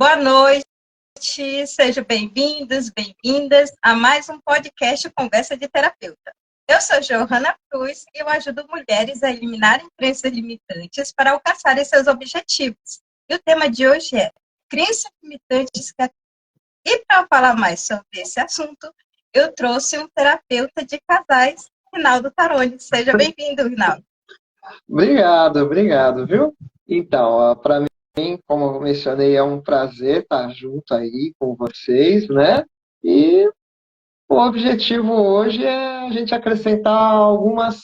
Boa noite, sejam bem-vindos, bem-vindas a mais um podcast Conversa de Terapeuta. Eu sou Johanna Cruz e eu ajudo mulheres a eliminarem crenças limitantes para alcançarem seus objetivos. E o tema de hoje é crenças limitantes. E para falar mais sobre esse assunto, eu trouxe um terapeuta de casais, Rinaldo Taroni. Seja bem-vindo, Rinaldo. Obrigado, viu? Então, para mim, como eu mencionei, é um prazer estar junto aí com vocês, né? E o objetivo hoje é a gente acrescentar algumas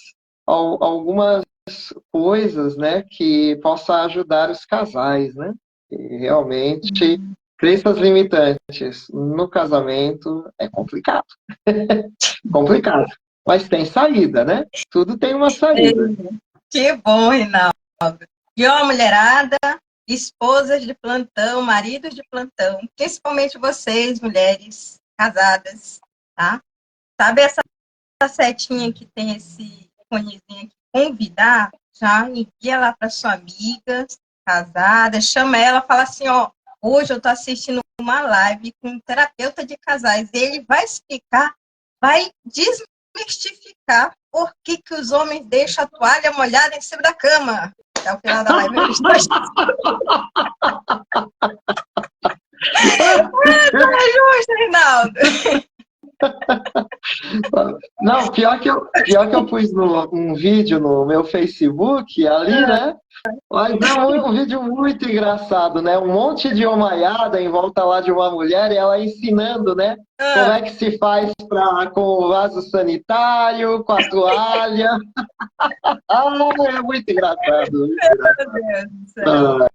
coisas, né, que possa ajudar os casais, né? E realmente, crenças limitantes no casamento é complicado. Complicado. Mas tem saída, né? Tudo tem uma saída. Que bom, Rinaldo. E ó, mulherada, esposas de plantão, maridos de plantão, principalmente vocês, mulheres casadas, tá? Sabe essa setinha que tem esse iconezinho aqui, convidar? Já envia lá para sua amiga casada, chama ela, fala assim, ó, hoje eu tô assistindo uma live com um terapeuta de casais, ele vai explicar, vai desmistificar por que os homens deixam a toalha molhada em cima da cama. Até o final da live eu estou... Tá justo, Rinaldo. Não, pior que eu pus um vídeo no meu Facebook ali, né? Mas é um vídeo muito engraçado, né? Um monte de homaiada em volta lá de uma mulher e ela ensinando, né? Como é que se faz com o vaso sanitário, com a toalha. É muito engraçado. Muito engraçado. Meu Deus do céu.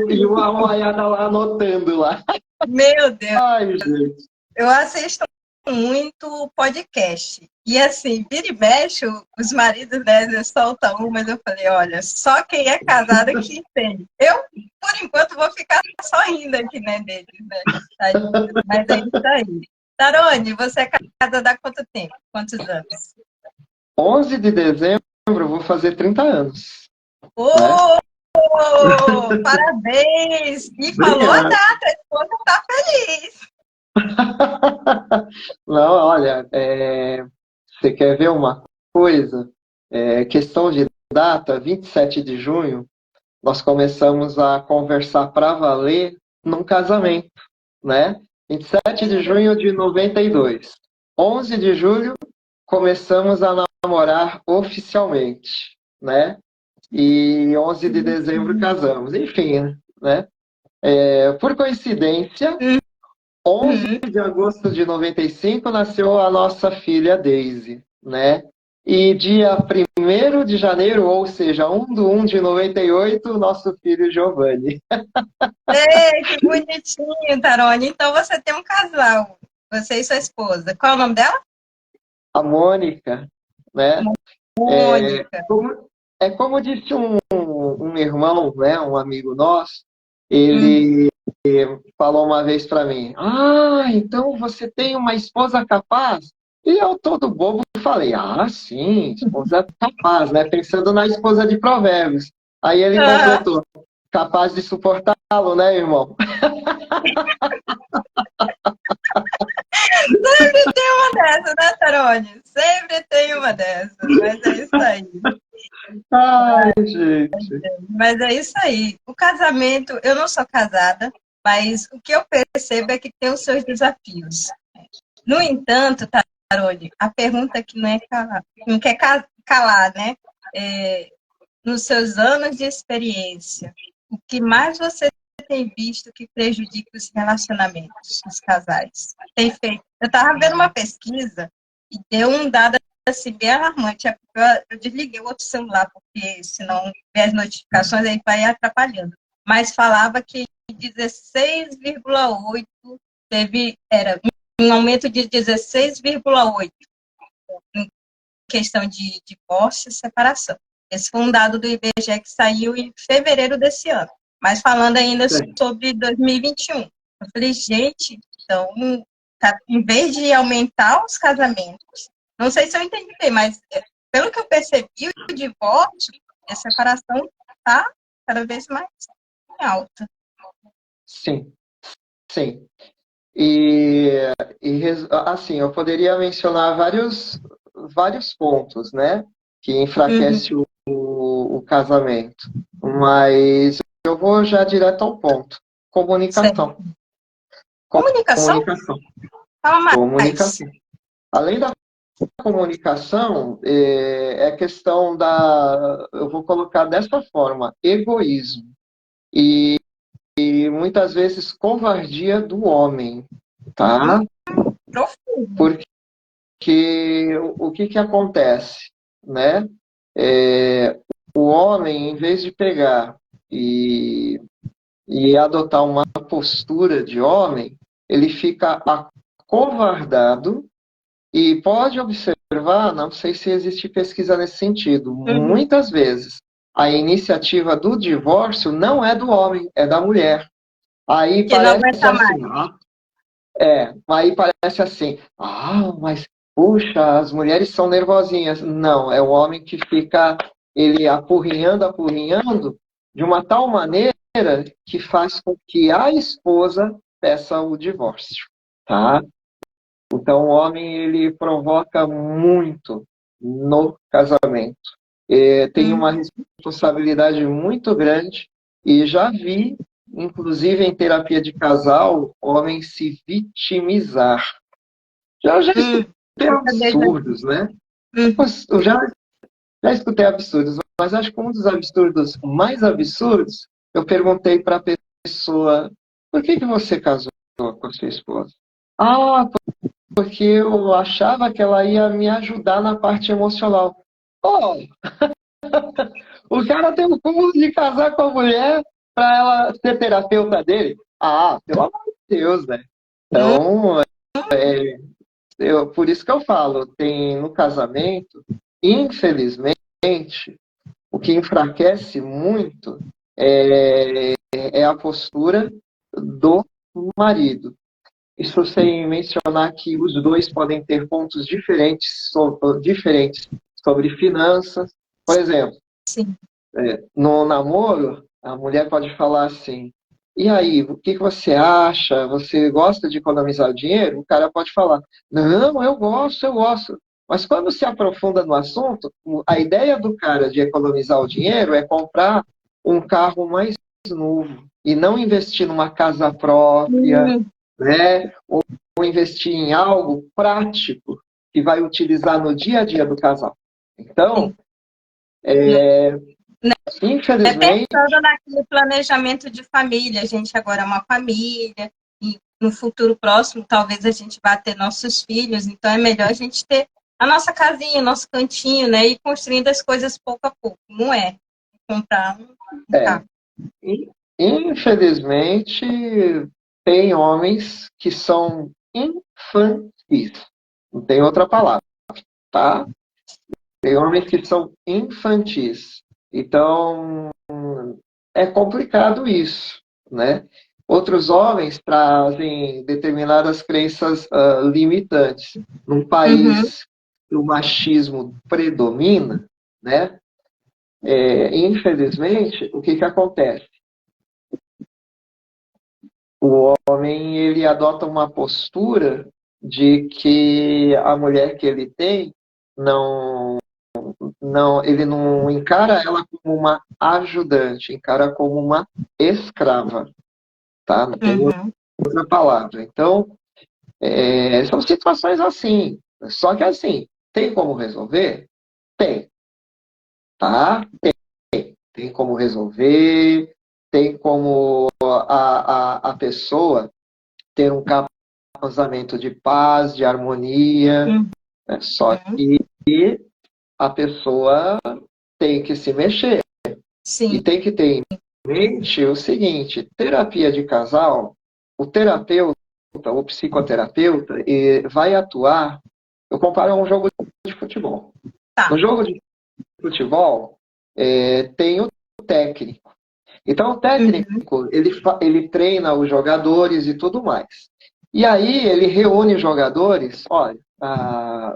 E uma homaiada lá anotando lá. Meu Deus. Ai, gente. Eu assisto muito podcast. E assim, vira e mexe, os maridos, né, soltam um, mas eu falei, olha, só quem é casado que entende. Eu, por enquanto, vou ficar só rindo aqui, né, deles, né? Mas é isso aí. Tarone, você é casada há quanto tempo? Quantos anos? 11 de dezembro eu vou fazer 30 anos. Oh, né? Parabéns! E falou a data, a esposa está feliz. Não, olha, você quer ver uma coisa? Questão de data, 27 de junho, nós começamos a conversar para valer num casamento, né? 27 de junho de 92. 11 de julho, começamos a namorar oficialmente, né? E 11 de dezembro casamos. Enfim, né? Por coincidência, 11 de agosto de 95 nasceu a nossa filha Daisy, né? E dia 1º de janeiro, ou seja, 1/1 de 98, nosso filho Giovanni. Ei, que bonitinho, Tarone. Então você tem um casal, você e sua esposa. Qual é o nome dela? A Mônica, né? Mônica. Como disse um irmão, né, um amigo nosso, ele falou uma vez para mim, então você tem uma esposa capaz? E eu, todo bobo, falei, sim, esposa capaz, né? Pensando na esposa de Provérbios. Aí ele completou, capaz de suportá-lo, né, irmão? Sempre tem uma dessas, né, Tarone? Sempre tem uma dessas, mas é isso aí. Ai, gente. Mas é isso aí. O casamento, eu não sou casada, mas o que eu percebo é que tem os seus desafios. No entanto, Tarone, a pergunta que não quer calar, né? Nos seus anos de experiência, o que mais você tem visto que prejudica os relacionamentos dos casais? Tem feito? Eu estava vendo uma pesquisa e deu um dado assim, bem alarmante. Eu desliguei o outro celular, porque senão vê as notificações aí vai atrapalhando. Mas falava que 16,8 era um aumento de 16,8 em questão de divórcio e separação. Esse foi um dado do IBGE que saiu em fevereiro desse ano. Mas falando ainda sobre 2021. Eu falei, gente, então, em vez de aumentar os casamentos, não sei se eu entendi bem, mas pelo que eu percebi, o divórcio e a separação está cada vez mais em alta. sim, sim. E, assim, eu poderia mencionar vários pontos, né, que Uhum. enfraquece o casamento, mas eu vou já direto ao ponto. Certo. Comunicação, Comunicação? comunicação, Fala mais. comunicação. Além da comunicação, é questão eu vou colocar dessa forma, egoísmo e muitas vezes covardia do homem, tá? Profundo. Porque o que que acontece, né? É, o homem, em vez de pegar e, e adotar uma postura de homem, ele fica acovardado e pode observar, não sei se existe pesquisa nesse sentido, Uhum. muitas vezes a iniciativa do divórcio não é do homem, é da mulher. Aí Que não parece aguenta mais. assim, aí parece assim, mas puxa, as mulheres são nervosinhas. Não, é o homem que fica ele apurrinhando, apurrinhando, de uma tal maneira que faz com que a esposa peça o divórcio, tá? Então o homem ele provoca muito no casamento. Tem uma Uhum. responsabilidade muito grande e já vi, inclusive em terapia de casal, homem se vitimizar. Já escutei absurdos, né? Uhum. Eu já escutei absurdos, mas acho que um dos absurdos mais absurdos, eu perguntei para a pessoa, por que você casou com a sua esposa? Ah, porque eu achava que ela ia me ajudar na parte emocional. Oh, o cara tem o cúmulo de casar com a mulher para ela ser terapeuta dele? Ah, pelo amor de Deus, né? Então, por isso que eu falo, tem no casamento, infelizmente, o que enfraquece muito é a postura do marido. Isso sem mencionar que os dois podem ter pontos diferentes sobre finanças. Por exemplo, Sim. no namoro, a mulher pode falar assim: e aí, o que que você acha? Você gosta de economizar dinheiro? O cara pode falar: não, eu gosto, eu gosto. Mas quando se aprofunda no assunto, a ideia do cara de economizar o dinheiro é comprar um carro mais novo e não investir numa casa própria, Uhum. né? Ou investir em algo prático que vai utilizar no dia a dia do casal. Então, Sim. Não é infelizmente, pensando naquele planejamento de família. A gente agora é uma família, e no futuro próximo, talvez a gente vá ter nossos filhos, então é melhor a gente ter a nossa casinha, nosso cantinho, né? E construindo as coisas pouco a pouco. Não é comprar um é, carro. infelizmente, tem homens que são infantis. Não tem outra palavra, tá? Tem homens que são infantis. Então, é complicado isso, né? Outros homens trazem determinadas crenças limitantes. Num Uhum. país que o machismo predomina, né? Infelizmente, o que que acontece? O homem ele adota uma postura de que a mulher que ele tem não, ele não encara ela como uma ajudante, encara como uma escrava, tá? Não tem Uhum. outra palavra. Então, são situações assim. Só que assim, tem como resolver? Tem, tá? Tem como resolver, tem como a pessoa ter um casamento de paz, de harmonia, Uhum. né? Só que a pessoa tem que se mexer e Sim. tem que ter em mente o seguinte: terapia de casal, o terapeuta, o psicoterapeuta, vai atuar. Eu comparo a um jogo de futebol. No Tá. jogo de futebol, tem o técnico. Então, o Uhum. técnico, ele treina os jogadores e tudo mais. E aí, ele reúne os jogadores, olha,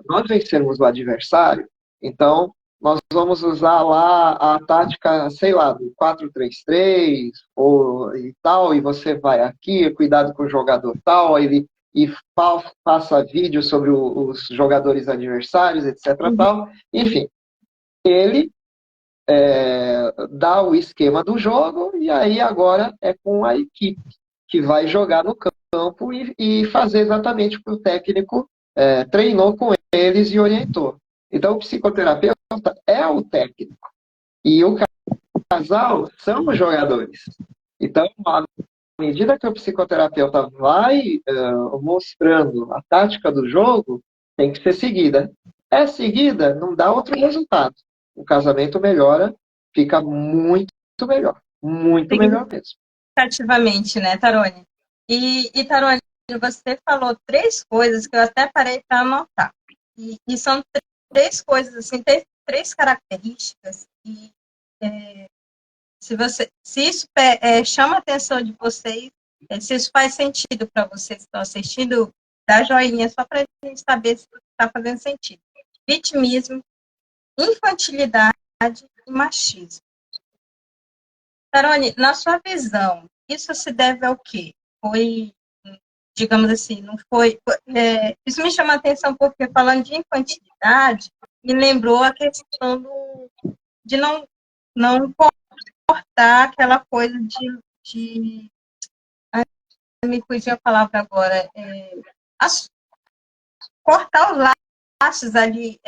nós vencermos o adversário, então nós vamos usar lá a tática, sei lá, do 4-3-3 ou e tal, e você vai aqui, cuidado com o jogador tal, aí ele e faça vídeo sobre os jogadores adversários, etc. Tal. Enfim, ele dá o esquema do jogo e aí agora é com a equipe que vai jogar no campo e fazer exatamente o que o técnico treinou com eles e orientou. Então, o psicoterapeuta é o técnico e o casal são os jogadores. Então, à medida que o psicoterapeuta vai mostrando a tática do jogo, tem que ser seguida. É seguida, não dá outro resultado. O casamento melhora, fica muito melhor mesmo. Significativamente, né, Tarone? E Tarone, você falou três coisas que eu até parei para anotar. E são três coisas, assim, três características que se isso chama a atenção de vocês, se isso faz sentido para vocês que estão assistindo, dá joinha só para a gente saber se está fazendo sentido. Vitimismo, infantilidade e machismo. Tarone, na sua visão, isso se deve ao quê? Foi, digamos assim, não foi... isso me chama a atenção porque, falando de infantilidade, me lembrou a questão de não cortar aquela coisa de me fugiu a palavra agora, cortar os laços ali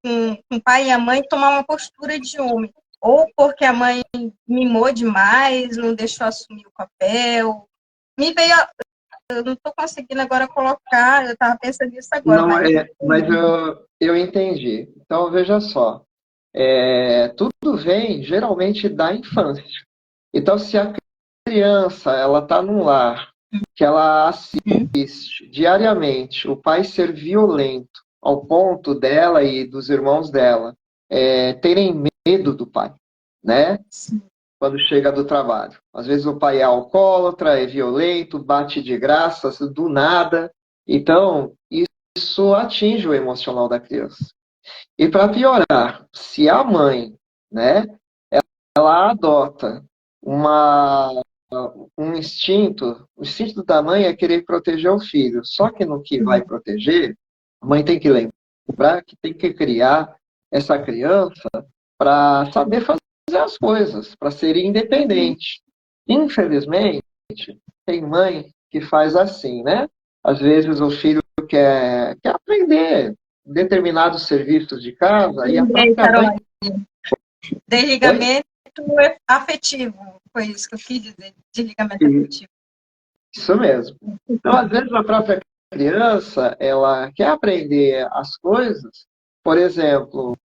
com o pai e a mãe, tomar uma postura de homem. Ou porque a mãe mimou demais, não deixou assumir o papel. Me veio, eu não estou conseguindo agora colocar, eu estava pensando nisso agora. Não, mas eu entendi. Então, veja só. Tudo vem geralmente da infância. Então, se a criança ela está num lar que ela assiste diariamente o pai ser violento ao ponto dela e dos irmãos dela terem medo do pai, né? Sim. Quando chega do trabalho. Às vezes o pai é alcoólatra, é violento, bate de graça, do nada. Então, isso atinge o emocional da criança. E para piorar, se a mãe, né, ela adota um instinto, o instinto da mãe é querer proteger o filho. Só que no que vai proteger, a mãe tem que lembrar que tem que criar essa criança para saber fazer as coisas, para ser independente. Infelizmente, tem mãe que faz assim, né? Às vezes o filho quer aprender determinados serviços de casa e a própria mãe... Desligamento afetivo, foi isso que eu quis dizer, desligamento afetivo. Isso mesmo. Então, às vezes, a própria criança, ela quer aprender as coisas, por exemplo,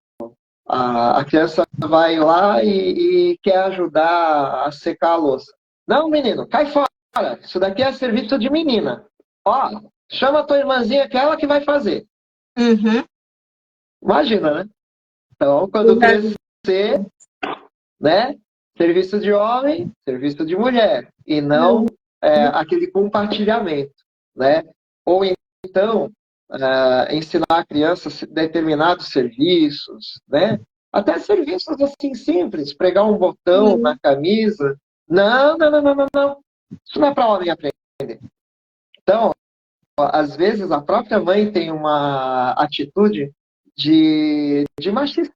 a criança vai lá e quer ajudar a secar a louça. Não, menino, cai fora, isso daqui é serviço de menina. Ó, chama a tua irmãzinha que é ela que vai fazer. Uhum. Imagina, né? Então, quando crescer, né? Serviço de homem, serviço de mulher. E não aquele compartilhamento, né? Ou então, ensinar a criança determinados serviços, né? Até serviços assim simples, pregar um botão na camisa. Não. Isso não é para homem aprender. Então, às vezes, a própria mãe tem uma atitude de machista,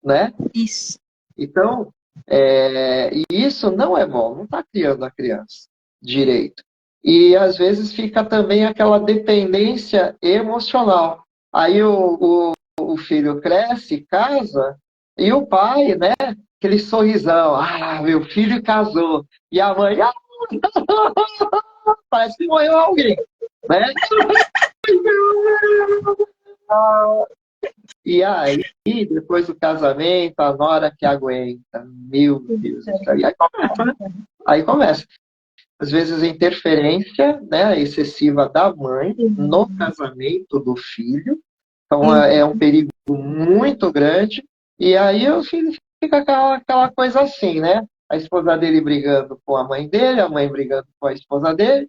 né? Isso. Então, e isso não é bom, não está criando a criança direito. E às vezes fica também aquela dependência emocional. Aí o filho cresce, casa, e o pai, né? Aquele sorrisão, meu filho casou. E a mãe, parece que morreu alguém, né? E aí, depois do casamento, a nora que aguenta. Meu Deus do céu. E aí começa, né? Aí começa. Às vezes, a interferência, né, excessiva da mãe no casamento do filho. Então, é um perigo muito grande. E aí, o filho fica aquela coisa assim, né? A esposa dele brigando com a mãe brigando com a esposa dele.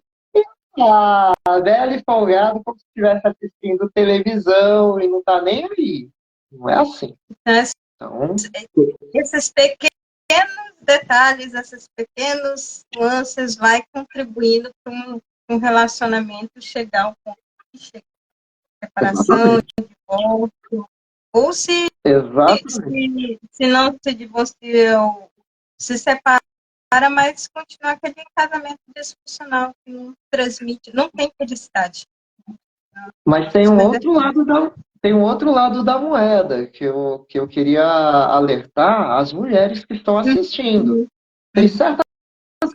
Velho e folgado como se estivesse assistindo televisão e não tá nem aí. Não é assim. Então, Então, esses pequenos detalhes, essas pequenas nuances vai contribuindo para um relacionamento chegar ao ponto que chega a separação, exatamente. divórcio, ou Exatamente. se não se divorcia ou se separa, mas continuar aquele casamento disfuncional que não transmite, não tem felicidade. Mas tem um outro lado da moeda que eu queria alertar as mulheres que estão assistindo. Uhum. Tem certas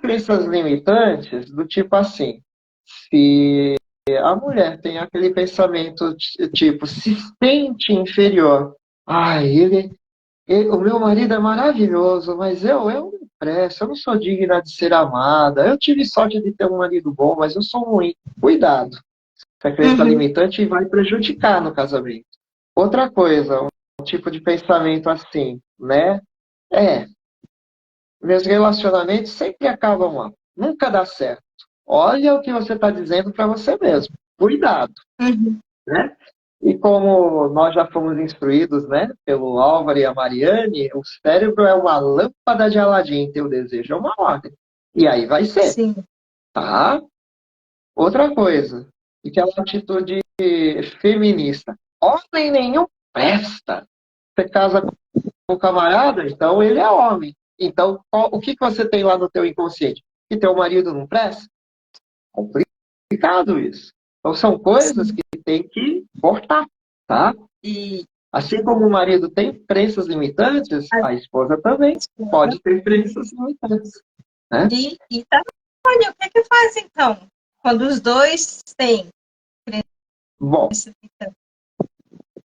crenças limitantes do tipo assim, se a mulher tem aquele pensamento tipo, se sente inferior. Ai, o meu marido é maravilhoso, mas eu não presto, eu não sou digna de ser amada. Eu tive sorte de ter um marido bom, mas eu sou ruim. Cuidado. Essa crença Uhum. limitante vai prejudicar no casamento. Outra coisa, um tipo de pensamento assim, né? Meus relacionamentos sempre acabam mal. Nunca dá certo. Olha o que você está dizendo para você mesmo. Cuidado, Uhum. né? E como nós já fomos instruídos, né, pelo Álvaro e a Mariane, o cérebro é uma lâmpada de Aladim, teu desejo é uma ordem. E aí vai ser, Sim. tá? Outra coisa, aquela atitude feminista. Homem nenhum presta. Você casa com um camarada, então ele é homem. Então, o que você tem lá no teu inconsciente? Que teu marido não presta? Complicado isso. Então, são coisas Sim. que tem que cortar, tá? E Assim como o marido tem crenças limitantes, a a esposa também esposa, pode ter crenças limitantes, né? e tá, olha, o que é que faz então? Quando os dois têm Bom, esse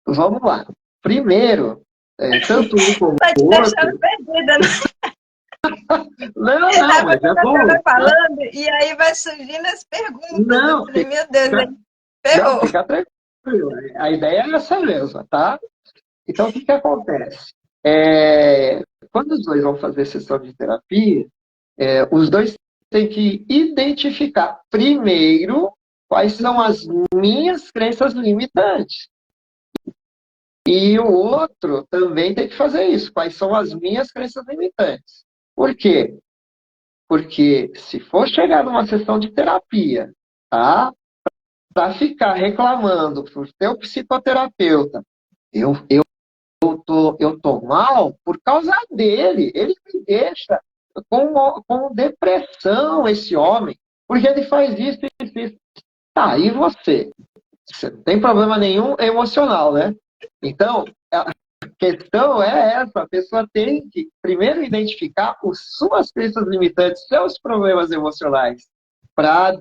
vamos lá. Primeiro, tanto um como tá te o deixando outro. perdida, né? Não, Aí não, mas você é tá bom. falando, e aí vai surgindo as perguntas. Eu Não, falei, meu Deus, fica, aí não, ferrou. fica tranquilo. A ideia é essa mesmo, tá? Então, o que que acontece? Quando os dois vão fazer sessão de terapia, os dois têm que identificar primeiro quais são as minhas crenças limitantes. E o outro também tem que fazer isso. Quais são as minhas crenças limitantes? Por quê? Porque se for chegar numa sessão de terapia, tá? Para ficar reclamando pro teu psicoterapeuta, eu tô mal por causa dele. Ele me deixa com depressão, esse homem, porque ele faz isso e isso. Tá, e você? Você não tem problema nenhum emocional, né? Então, a questão é essa: a pessoa tem que primeiro identificar as suas crenças limitantes, seus problemas emocionais, para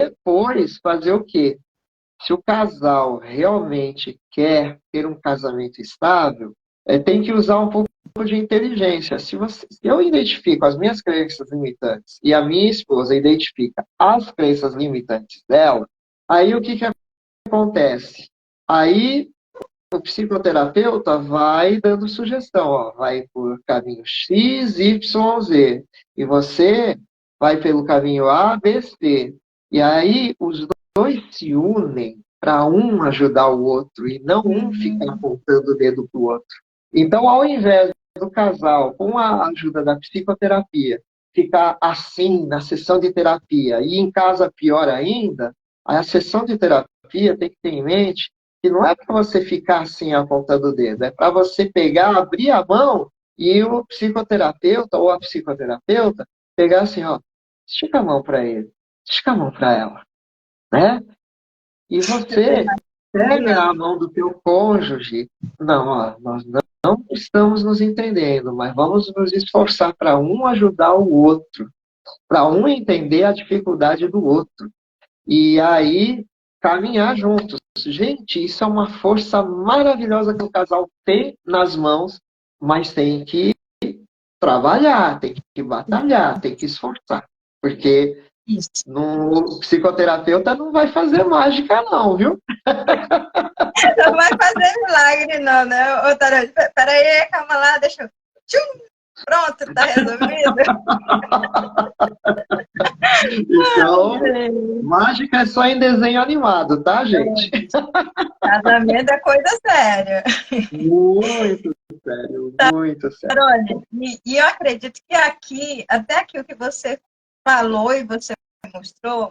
depois fazer o quê? Se o casal realmente quer ter um casamento estável, tem que usar um pouco de inteligência. Se eu identifico as minhas crenças limitantes e a minha esposa identifica as crenças limitantes dela, aí o que que acontece? Aí o psicoterapeuta vai dando sugestão, ó, vai por caminho X, Y, Z. E você vai pelo caminho A, B, C. E aí os dois se unem para um ajudar o outro e não um ficar apontando o dedo para o outro. Então, ao invés do casal, com a ajuda da psicoterapia, ficar assim na sessão de terapia e em casa pior ainda, a sessão de terapia tem que ter em mente que não é para você ficar assim apontando o dedo, é para você pegar, abrir a mão e o psicoterapeuta ou a psicoterapeuta pegar assim, ó, estica a mão para ele, estica a mão para ela, né? E você pega a mão do teu cônjuge, não, ó, nós não estamos nos entendendo, mas vamos nos esforçar para um ajudar o outro, para um entender a dificuldade do outro. E aí caminhar juntos. Gente, isso é uma força maravilhosa que o casal tem nas mãos, mas tem que trabalhar, tem que batalhar, tem que esforçar. Porque Isso. no psicoterapeuta não vai fazer mágica, não, viu? Não vai fazer milagre, não, né? Ô, Tarante, peraí, calma lá, deixa eu. Tchum! Pronto, tá resolvido. Então, mágica é só em desenho animado, tá, gente? Casamento é coisa séria. Muito sério, muito sério. Olha, e eu acredito que aqui, até aqui o que você falou e você mostrou,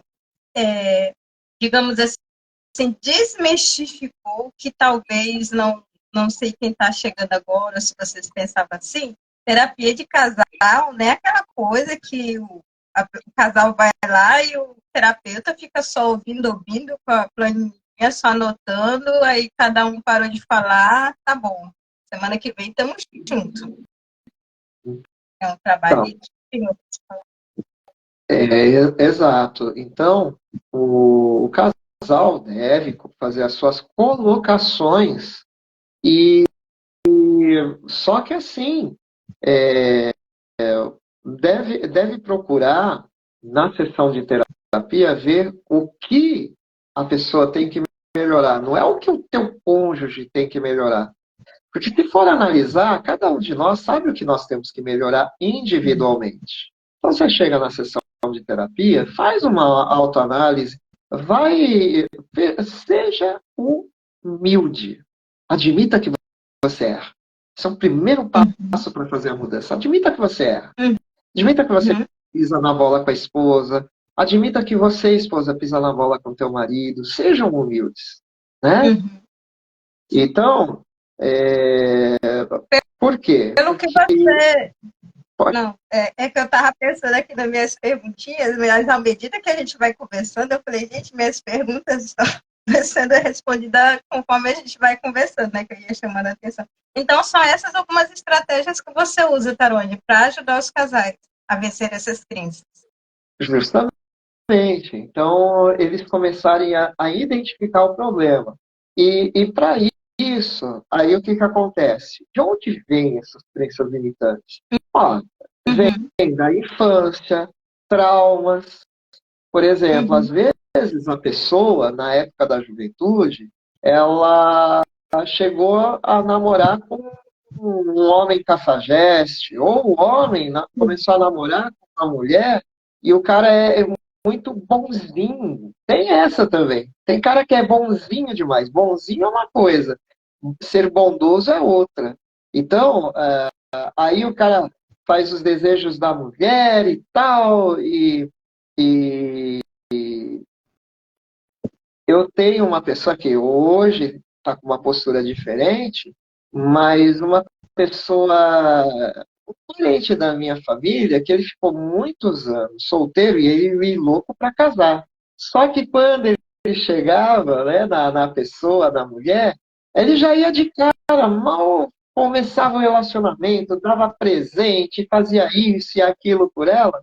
digamos assim, desmistificou que talvez não sei quem está chegando agora, se vocês pensavam assim, terapia de casal, né? Aquela coisa que o casal vai lá e o terapeuta fica só ouvindo, com a planilha, só anotando, aí cada um parou de falar, tá bom. Semana que vem estamos juntos. É um trabalho Então, de equipe. exato. Então, o casal deve fazer as suas colocações e só que assim, é, deve procurar na sessão de terapia ver o que a pessoa tem que melhorar. Não é o que o teu cônjuge tem que melhorar. Porque se for analisar, cada um de nós sabe o que nós temos que melhorar individualmente. Então você chega na sessão de terapia, faz uma autoanálise, seja humilde. Admita que você erra. Esse é o primeiro passo para fazer a mudança. Admita que você erra. Admita que você pisa na bola com a esposa. Admita que você, esposa, pisa na bola com teu marido. Sejam humildes. Né? Então, por quê? Pelo que você... Não, é que eu estava pensando aqui nas minhas perguntinhas, mas à medida que a gente vai conversando, eu falei, gente, minhas perguntas estão sendo respondidas conforme a gente vai conversando, né? Que eu ia chamando a atenção. Então, são essas algumas estratégias que você usa, Tarone, para ajudar os casais a vencer essas crenças. Justamente. Então, eles começarem a identificar o problema. E para isso, aí o que acontece? De onde vêm essas crenças limitantes? Ó, vem da infância, traumas. Por exemplo, às vezes a pessoa, na época da juventude, ela chegou a namorar com um homem cafajeste, ou o homem começou a namorar com uma mulher e o cara é muito bonzinho. Tem essa também. Tem cara que é bonzinho demais. Bonzinho é uma coisa, ser bondoso é outra. Então, aí o cara faz os desejos da mulher e tal, e eu tenho uma pessoa que hoje está com uma postura diferente, mas uma pessoa, um parente da minha família, que ele ficou muitos anos solteiro e ele louco para casar. Só que quando ele chegava, né, na pessoa, na mulher, ele já ia de cara, mal começava o relacionamento, dava presente, fazia isso e aquilo por ela,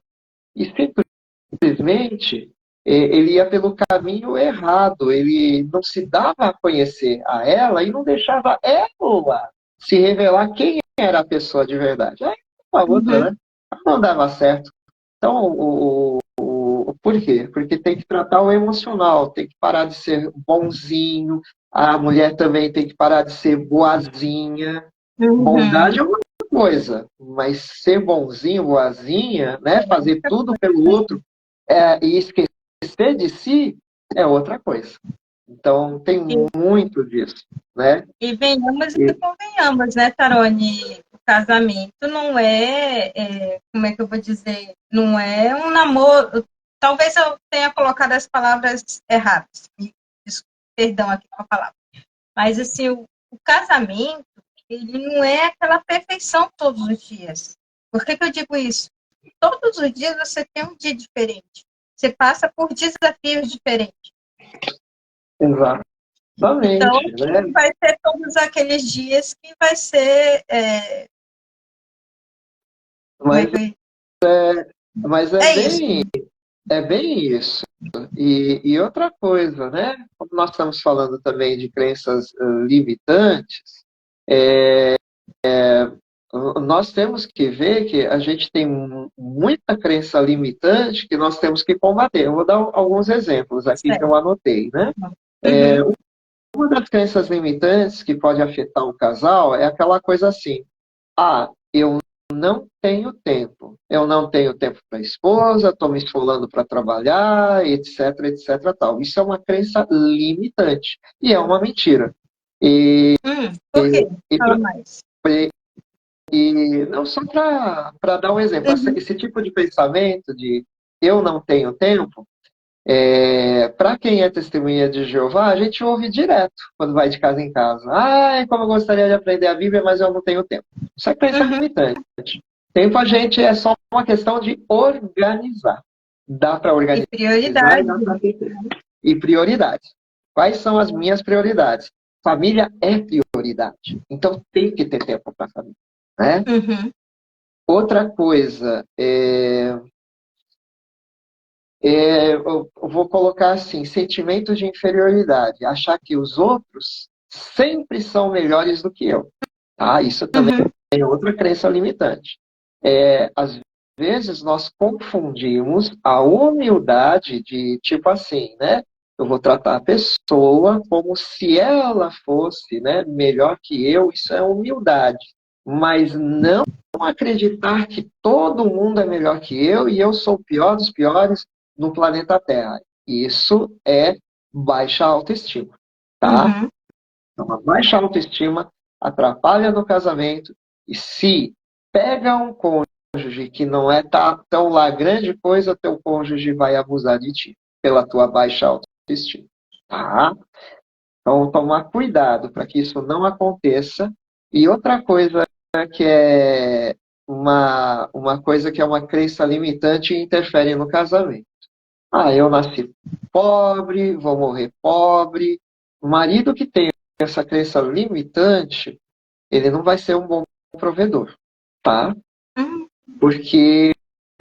e simplesmente ele ia pelo caminho errado, ele não se dava a conhecer a ela e não deixava ela se revelar quem era a pessoa de verdade. Aí a outra, né? Não dava certo. Então, por quê? Porque tem que tratar o emocional, tem que parar de ser bonzinho, a mulher também tem que parar de ser boazinha. Bondade é uma coisa, mas ser bonzinho, boazinha, né? Fazer tudo pelo outro e esquecer de si é outra coisa. Então, tem muito disso, né? E venhamos e convenhamos, né, Tarone? O casamento não como é que eu vou dizer? Não é um namoro. Talvez eu tenha colocado as palavras erradas. Perdão aqui com a palavra. Mas, assim, o casamento, ele não é aquela perfeição todos os dias. Por que eu digo isso? Todos os dias você tem um dia diferente. Você passa por desafios diferentes. Exatamente. Então, Né? vai ter todos aqueles dias que vai ser... Mas é bem isso. E outra coisa, né? Como nós estamos falando também de crenças limitantes, nós temos que ver que a gente tem muita crença limitante que nós temos que combater. Eu vou dar alguns exemplos aqui que eu anotei, né? Uma das crenças limitantes que pode afetar o casal é aquela coisa assim: eu não tenho tempo. Eu não tenho tempo para a esposa, estou me esfolando para trabalhar, etc, etc, tal. Isso é uma crença limitante e é uma mentira. Por quê? Fala mais. E não só para dar um exemplo, esse tipo de pensamento de eu não tenho tempo, para quem é testemunha de Jeová, a gente ouve direto quando vai de casa em casa. Ai, como eu gostaria de aprender a Bíblia, mas eu não tenho tempo. Isso é crença limitante. Tempo a gente é só uma questão de organizar. Dá para organizar. E prioridade. E prioridades. Quais são as minhas prioridades? Família é prioridade. Então tem que ter tempo para a família. Né? Outra coisa, eu vou colocar assim, sentimento de inferioridade. Achar que os outros sempre são melhores do que eu. Tá? Isso também é outra crença limitante. Às vezes nós confundimos a humildade de tipo assim, né? Eu vou tratar a pessoa como se ela fosse, né, melhor que eu. Isso é humildade. Mas não acreditar que todo mundo é melhor que eu e eu sou o pior dos piores no planeta Terra. Isso é baixa autoestima, tá? Então, a baixa autoestima atrapalha no casamento e se pega um cônjuge que não é tão lá grande coisa, teu cônjuge vai abusar de ti pela tua baixa autoestima, tá? Então, tomar cuidado para que isso não aconteça. E outra coisa que é uma coisa que é uma crença limitante e interfere no casamento. Eu nasci pobre, vou morrer pobre. O marido que tem essa crença limitante, ele não vai ser um bom provedor, tá? Porque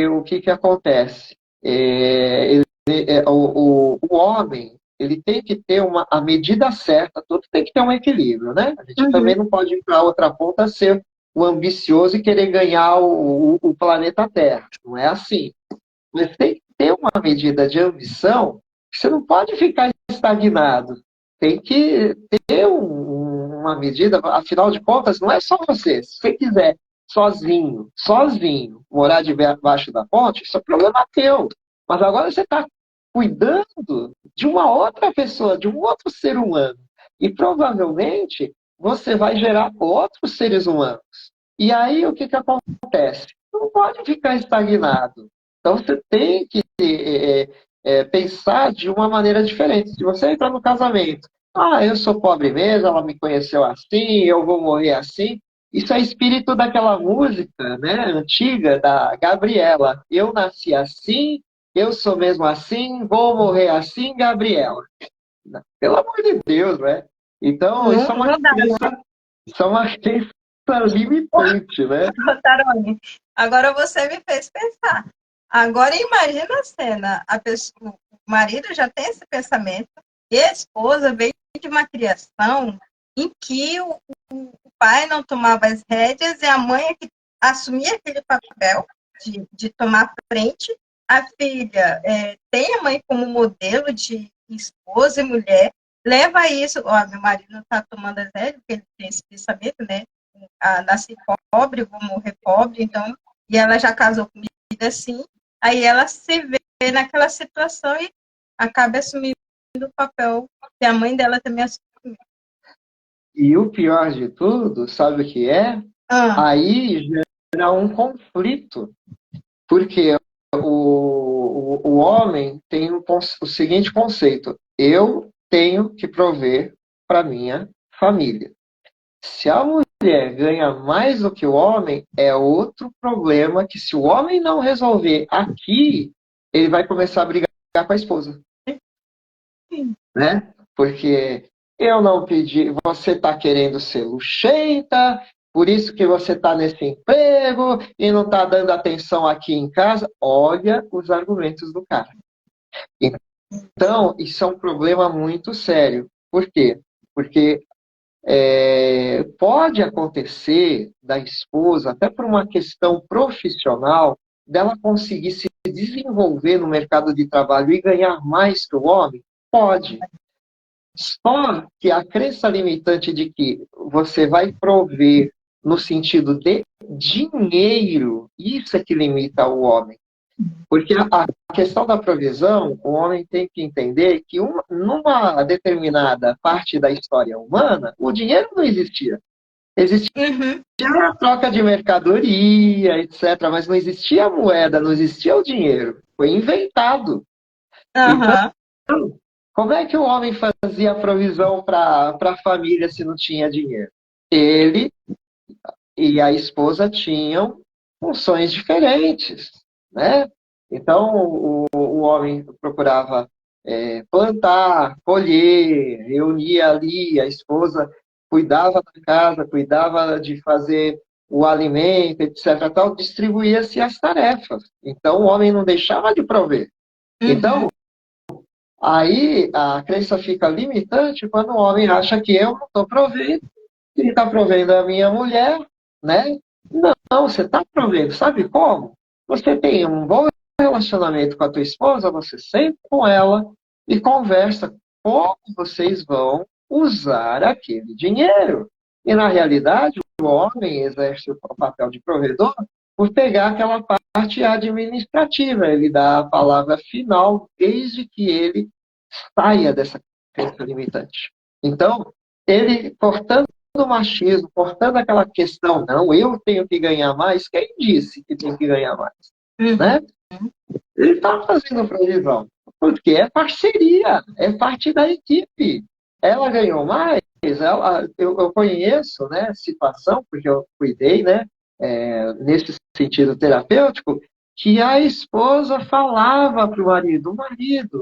o que acontece? O homem, ele tem que ter a medida certa, tudo tem que ter um equilíbrio, né? A gente também não pode ir para a outra ponta ser o ambicioso e querer ganhar o planeta Terra. Não é assim. Mas tem que ter uma medida de ambição, você não pode ficar estagnado. Tem que ter uma medida, afinal de contas, não é só você. Se você quiser sozinho, morar debaixo da ponte, isso é problema teu. Mas agora você está cuidando de uma outra pessoa, de um outro ser humano. E provavelmente você vai gerar outros seres humanos. E aí o que acontece? Não pode ficar estagnado. Então você tem que pensar de uma maneira diferente. Se você entrar no casamento, eu sou pobre mesmo, ela me conheceu assim, eu vou morrer assim. Isso é espírito daquela música, né, antiga da Gabriela. Eu nasci assim, eu sou mesmo assim, vou morrer assim, Gabriela. Pelo amor de Deus, né? Então, isso é uma crença limitante, né? Tarone, agora você me fez pensar. Agora imagina a cena, o marido já tem esse pensamento e a esposa veio de uma criação em que o pai não tomava as rédeas e a mãe é que assumia aquele papel de tomar frente. A filha tem a mãe como modelo de esposa e mulher, leva isso, meu marido não está tomando as rédeas, porque ele tem esse pensamento, né? Nasci pobre, vou morrer pobre, então, e ela já casou comigo assim, aí ela se vê naquela situação e acaba assumindo o papel que a mãe dela também assumiu. E o pior de tudo, sabe o que é? Aí gera um conflito, porque o homem tem o seguinte conceito: eu tenho que prover para minha família. Se a mulher ganha mais do que o homem, é outro problema que se o homem não resolver aqui, ele vai começar a brigar com a esposa. Né? Porque eu não pedi, você está querendo ser luxenta, por isso que você está nesse emprego e não está dando atenção aqui em casa. Olha os argumentos do cara. Então, isso é um problema muito sério. Por quê? Porque pode acontecer da esposa, até por uma questão profissional, dela conseguir se desenvolver no mercado de trabalho e ganhar mais que o homem? Pode. Só que a crença limitante de que você vai prover no sentido de dinheiro, isso é que limita o homem. Porque a questão da provisão, o homem tem que entender que numa determinada parte da história humana, o dinheiro não existia. Existia Uhum. a troca de mercadoria, etc., mas não existia a moeda, não existia o dinheiro. Foi inventado. Então, Aham. como é que o homem fazia provisão para a família se não tinha dinheiro? Ele e a esposa tinham funções diferentes, né? Então, o homem procurava plantar, colher, reunia ali, a esposa cuidava da casa, cuidava de fazer o alimento, etc. Tal, distribuía-se as tarefas. Então, o homem não deixava de prover. Uhum. Então, aí a crença fica limitante quando o homem acha que eu não estou provendo, quem está provendo é a minha mulher, né? Não, você está provendo. Sabe como? Você tem um bom relacionamento com a tua esposa, você senta com ela e conversa como vocês vão usar aquele dinheiro. E, na realidade, o homem exerce o papel de provedor por pegar aquela parte administrativa. Ele dá a palavra final desde que ele saia dessa crença limitante. Então, ele, cortando o machismo, cortando aquela questão, não, eu tenho que ganhar mais, quem disse que tem que ganhar mais? Uhum. Né? Ele está fazendo provisão, porque é parceria, é parte da equipe. Ela ganhou mais, eu conheço, né, situação, porque eu cuidei, né, nesse sentido terapêutico, que a esposa falava para o marido,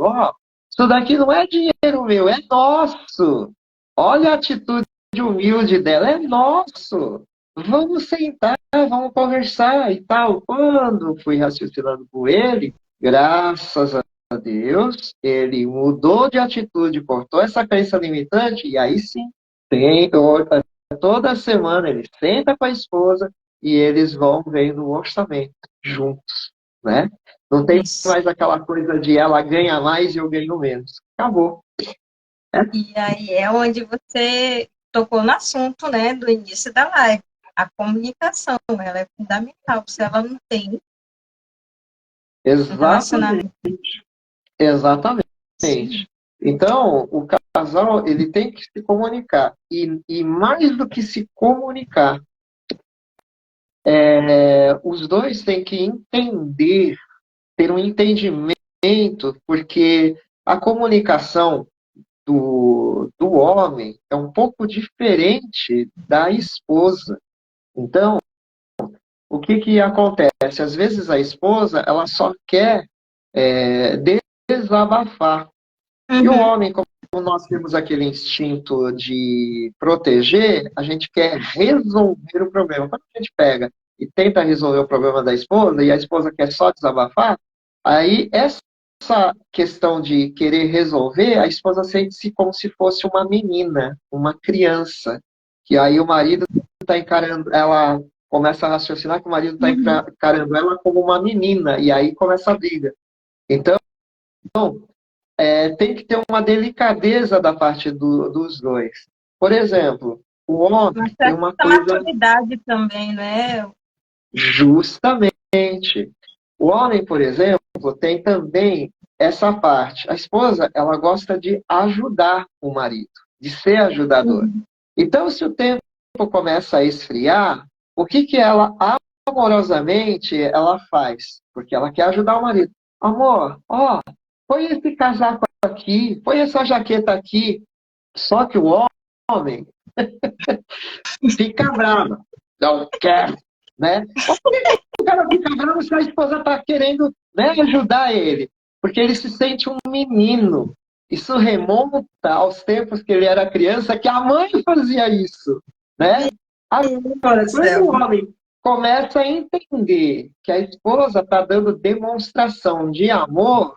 ó, isso daqui não é dinheiro meu, é nosso. Olha a atitude humilde dela, é nosso. Vamos sentar, vamos conversar e tal. Quando fui raciocinando com ele, graças a Deus, ele mudou de atitude, cortou essa crença limitante, e aí sim, toda semana ele senta com a esposa e eles vão vendo o orçamento juntos, né? Não tem Isso. mais aquela coisa de ela ganha mais e eu ganho menos. Acabou. Né? E aí é onde você tocou no assunto, né, do início da live. A comunicação, ela é fundamental. Se ela não tem um Exatamente. relacionamento, Exatamente. sim. Então, o casal ele tem que se comunicar. E mais do que se comunicar, os dois têm que entender, ter um entendimento, porque a comunicação do homem é um pouco diferente da esposa. Então, o que que acontece? Às vezes a esposa ela só quer é, desabafar. E o Uhum. homem, como nós temos aquele instinto de proteger, a gente quer resolver o problema. Quando a gente pega e tenta resolver o problema da esposa, e a esposa quer só desabafar, aí essa questão de querer resolver, a esposa sente-se como se fosse uma menina, uma criança. Que aí o marido está encarando, ela começa a raciocinar que o marido está Uhum. encarando ela como uma menina, e aí começa a briga. Então, tem que ter uma delicadeza da parte dos dois. Por exemplo, o homem Uma tem certa uma coisa maturidade também, né? justamente. O homem, por exemplo, tem também essa parte. A esposa, ela gosta de ajudar o marido, de ser ajudadora. Uhum. Então, se o tempo começa a esfriar, o que que ela amorosamente ela faz? Porque ela quer ajudar o marido. Amor, ó, põe esse casaco aqui, põe essa jaqueta aqui. Só que o homem fica bravo. Não quer, né? Por que o cara fica bravo se a esposa está querendo, né, ajudar ele? Porque ele se sente um menino. Isso remonta aos tempos que ele era criança, que a mãe fazia isso, né? Meu Agora, Deus do quando céu. o homem começa a entender que a esposa está dando demonstração de amor,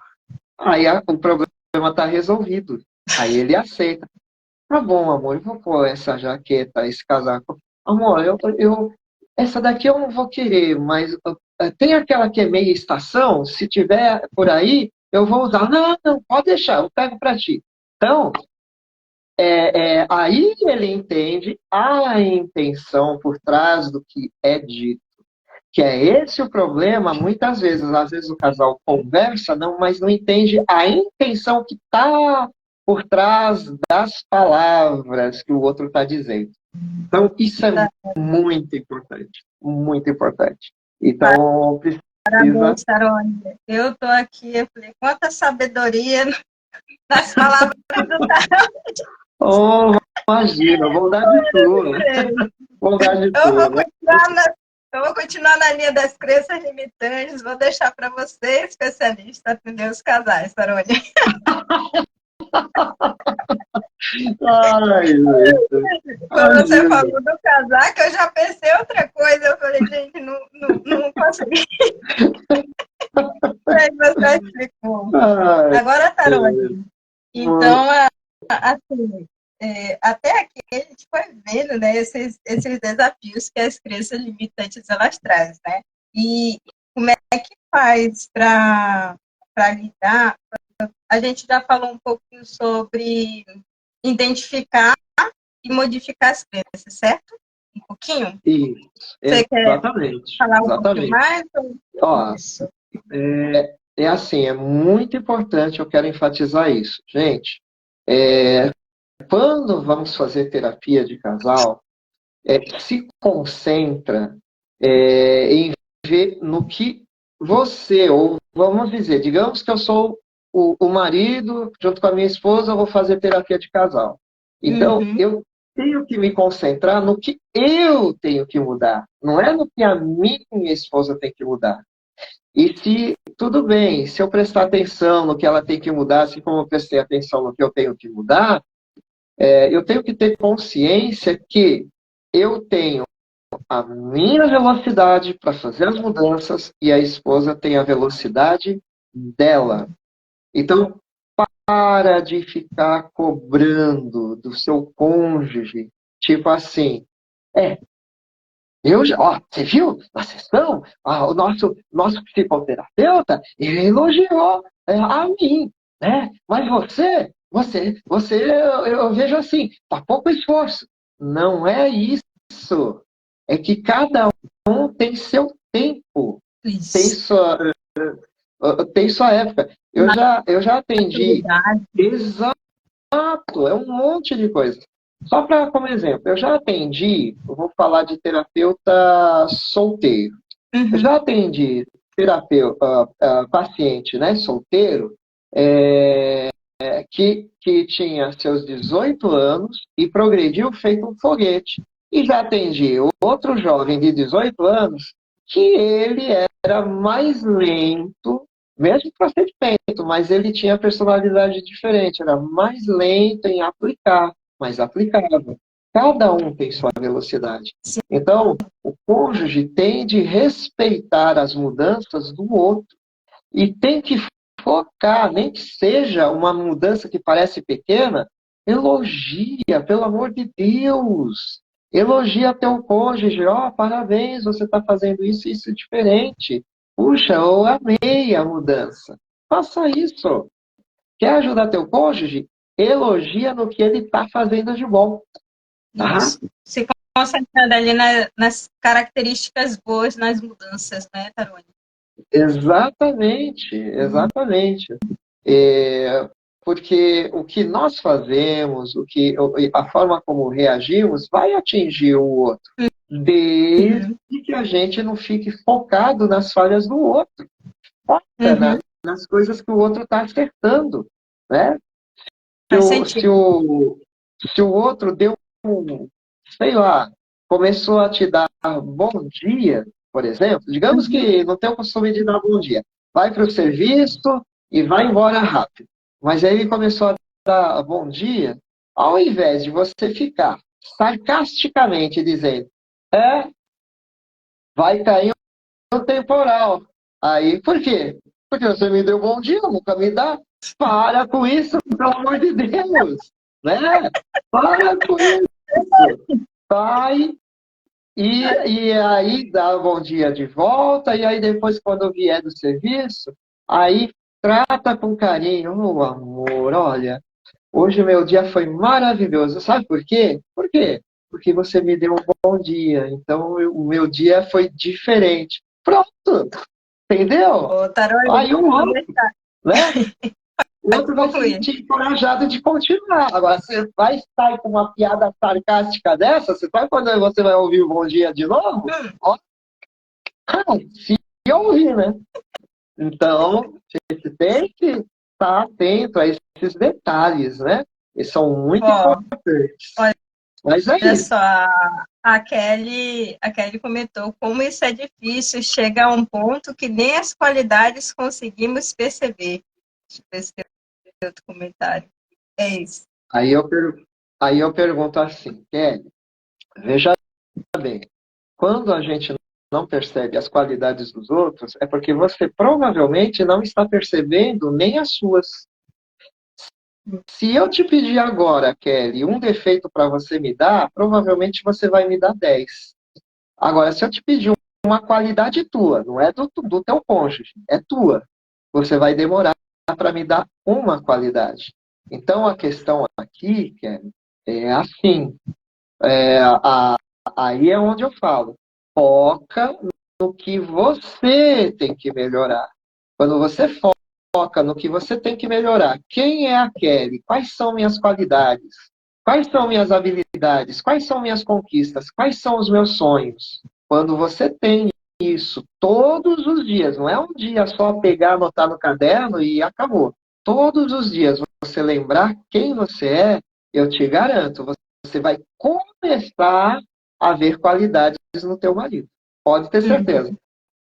aí o problema está resolvido. Aí ele aceita. Tá bom, amor, eu vou pôr essa jaqueta, esse casaco. Amor, essa daqui eu não vou querer, mas tem aquela que é meia estação, se tiver por aí, eu vou usar. Não, não, pode deixar, eu pego para ti. Então, aí ele entende a intenção por trás do que é dito. Que é esse o problema, muitas vezes, às vezes o casal conversa, não, mas não entende a intenção que está por trás das palavras que o outro está dizendo. Então, isso é muito importante, muito importante. Então, precisa... Parabéns, Tarônia. Eu estou aqui, eu falei, quanta sabedoria nas palavras do Tarônia. Oh, imagina, vou dar de tudo. Vou dar de tudo. Eu vou continuar na linha das crenças limitantes, vou deixar para você, especialista, atender os casais, Tarônia. Ai, gente. Quando você falou do casaco, eu já pensei outra coisa. Eu falei, gente, não consegui. Aí você explicou. Agora, Tarônia. Então, assim, até aqui a gente foi vendo, né, esses desafios que as crenças limitantes elas trazem, né? E como é que faz para lidar? A gente já falou um pouquinho sobre identificar e modificar as crenças, certo? Um pouquinho? Isso, você exatamente. Quer falar um pouquinho mais? Ó, é assim, é muito importante, eu quero enfatizar isso. Gente, quando vamos fazer terapia de casal, se concentra em ver no que você, ou vamos dizer, digamos que eu sou o marido, junto com a minha esposa, eu vou fazer terapia de casal. Então, eu tenho que me concentrar no que eu tenho que mudar, não é no que a minha esposa tem que mudar. E se, tudo bem, se eu prestar atenção no que ela tem que mudar, assim como eu prestei atenção no que eu tenho que mudar, eu tenho que ter consciência que eu tenho a minha velocidade para fazer as mudanças e a esposa tem a velocidade dela. Então, para de ficar cobrando do seu cônjuge, tipo assim, você viu na sessão? O nosso psicoterapeuta, ele elogiou a mim, né? Mas eu vejo assim, tá pouco esforço. Não é isso. É que cada um tem seu tempo, tem sua época. Eu já atendi. Exato, é um monte de coisa. Só para como exemplo, eu já atendi, eu vou falar de terapeuta solteiro. Eu já atendi paciente, né, solteiro, que tinha seus 18 anos e progrediu feito um foguete. E já atendi outro jovem de 18 anos que ele era mais lento, mesmo procedimento, mas ele tinha personalidade diferente, era mais lento em aplicar, mas aplicava. Cada um tem sua velocidade. Então, o cônjuge tem de respeitar as mudanças do outro e tem que focar, nem que seja uma mudança que parece pequena, elogia, pelo amor de Deus. Elogia teu cônjuge, parabéns, você está fazendo isso diferente. Puxa, eu amei a mudança. Faça isso. Quer ajudar teu cônjuge? Elogia no que ele está fazendo de bom. Tá? Se concentrando ali nas características boas nas mudanças, né, Tarônia? Exatamente. Porque o que nós fazemos, a forma como reagimos, vai atingir o outro. Desde que a gente não fique focado nas falhas do outro. Foca nas coisas que o outro está acertando. Né? Se o outro deu sei lá, começou a te dar bom dia, por exemplo, digamos que não tem o costume de dar bom dia. Vai para o serviço e vai embora rápido. Mas aí ele começou a dar bom dia, ao invés de você ficar sarcasticamente dizendo, vai cair um temporal. Aí, por quê? Porque você me deu bom dia, nunca me dá. Para com isso, pelo amor de Deus. Né? Para com isso. Vai e aí dá bom dia de volta, e aí depois, quando vier do serviço, aí trata com carinho. Oh, amor, olha, hoje o meu dia foi maravilhoso. Sabe por quê? Por quê? Porque você me deu um bom dia. Então, o meu dia foi diferente. Pronto! Entendeu? Tarônia, Aí um ano, né? o outro vai se concluir. sentir encorajado de continuar. Agora, você vai estar com uma piada sarcástica dessa, você sabe quando você vai ouvir o Bom Dia de novo? Ó, se ouvir, né? Então, você tem que estar atento a esses detalhes, né? Eles são muito Ó, importantes. olha Mas é isso. só, a Kelly comentou como isso é difícil, chega a um ponto que nem as qualidades conseguimos perceber. Deixa eu ver se tem outro comentário. É isso. Aí eu pergunto assim, Kelly, veja bem, quando a gente não percebe as qualidades dos outros, é porque você provavelmente não está percebendo nem as suas. Se eu te pedir agora, Kelly, um defeito para você me dar, provavelmente você vai me dar 10. Agora, se eu te pedir uma qualidade tua, não é do teu cônjuge, é tua, você vai demorar para me dar uma qualidade. Então, a questão aqui, Kelly, é assim, aí é onde eu falo, foca no que você tem que melhorar. Quando você foca no que você tem que melhorar, quem é a Kelly? Quais são minhas qualidades? Quais são minhas habilidades? Quais são minhas conquistas? Quais são os meus sonhos? Quando você tem isso todos os dias, não é um dia só pegar, anotar no caderno e acabou. Todos os dias você lembrar quem você é, eu te garanto, você vai começar a ver qualidades no teu marido. Pode ter certeza.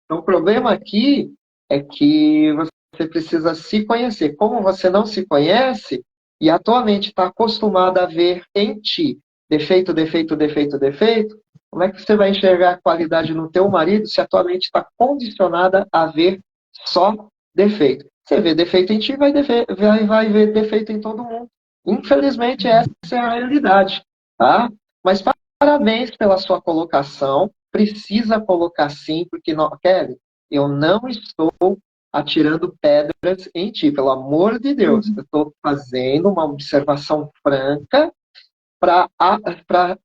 Então, o problema aqui é que você precisa se conhecer. Como você não se conhece e a tua mente está acostumada a ver em ti defeito, defeito, defeito, defeito, como é que você vai enxergar a qualidade no teu marido se a tua mente está condicionada a ver só defeito? Você vê defeito em ti, vai ver defeito em todo mundo. Infelizmente, essa é a realidade. Tá? Mas parabéns pela sua colocação. Precisa colocar sim, porque, Kelly, eu não estou atirando pedras em ti, pelo amor de Deus. Eu estou fazendo uma observação franca para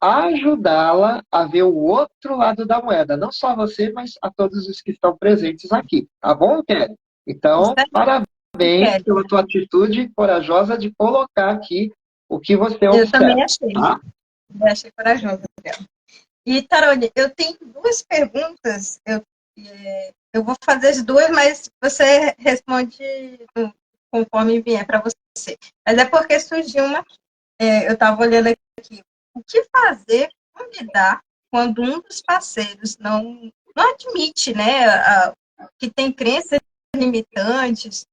ajudá-la a ver o outro lado da moeda. Não só você, mas a todos os que estão presentes aqui. Tá bom, Kelly? Então, parabéns Kelly. pela tua atitude corajosa de colocar aqui o que você Eu observa. também achei. Tá? Eu achei corajosa dela. E, Tarone, eu tenho duas perguntas. Eu vou fazer as duas, mas você responde conforme vier para você. Mas é porque surgiu uma. Eu estava olhando aqui. O que fazer, como lidar, quando um dos parceiros não admite, né, que tem crenças limitantes,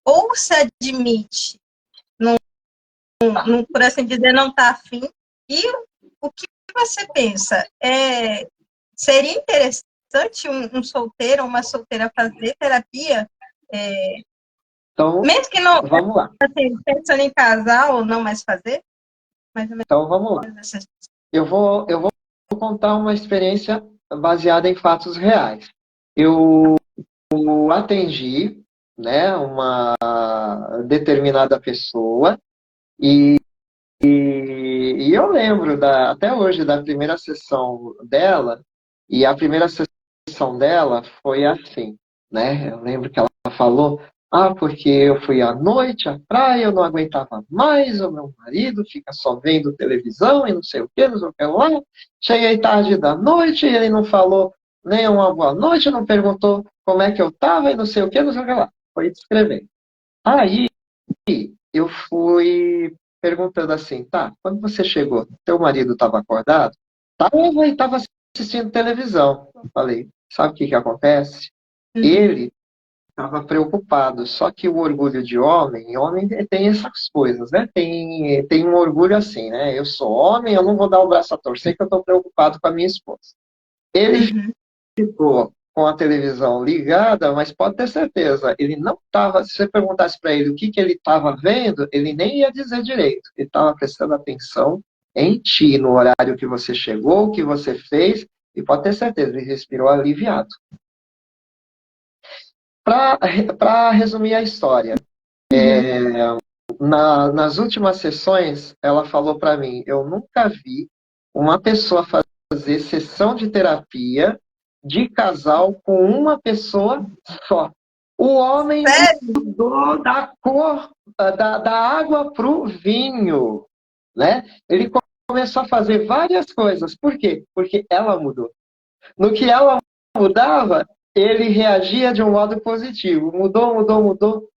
ou se admite, por assim dizer, não está afim, e o que você pensa? Seria interessante um solteiro ou uma solteira fazer terapia? Então, Mesmo que não, vamos lá. assim, pensando em casar ou não mais fazer? Mais ou menos Então, vamos lá. Eu vou contar uma experiência baseada em fatos reais. Eu atendi, né, uma determinada pessoa e eu lembro até hoje da primeira sessão dela, e a primeira sessão dela foi assim, né? Eu lembro que ela falou, porque eu fui à noite à praia, eu não aguentava mais, o meu marido fica só vendo televisão e não sei o que, não sei o que lá. Cheguei tarde da noite e ele não falou nem uma boa noite, não perguntou como é que eu estava e não sei o que, não sei o que lá. Foi descrevendo. Aí eu fui perguntando assim, tá, quando você chegou, teu marido estava acordado? Tava e estava assistindo televisão. Eu falei, sabe o que acontece? Ele estava preocupado, só que o orgulho de homem tem essas coisas, né? Tem um orgulho assim, né? Eu sou homem, eu não vou dar o braço a torcer que eu estou preocupado com a minha esposa. Ele ficou com a televisão ligada, mas pode ter certeza, ele não estava, se você perguntasse para ele o que ele estava vendo, ele nem ia dizer direito. Ele estava prestando atenção em ti, no horário que você chegou, o que você fez, e pode ter certeza, ele respirou aliviado. Para resumir a história, nas últimas sessões, ela falou para mim, eu nunca vi uma pessoa fazer sessão de terapia de casal com uma pessoa só. O homem Sério? mudou da cor da água para o vinho, né? Ele começou a fazer várias coisas. Por quê? Porque ela mudou. No que ela mudava, ele reagia de um modo positivo. Mudou, mudou, mudou.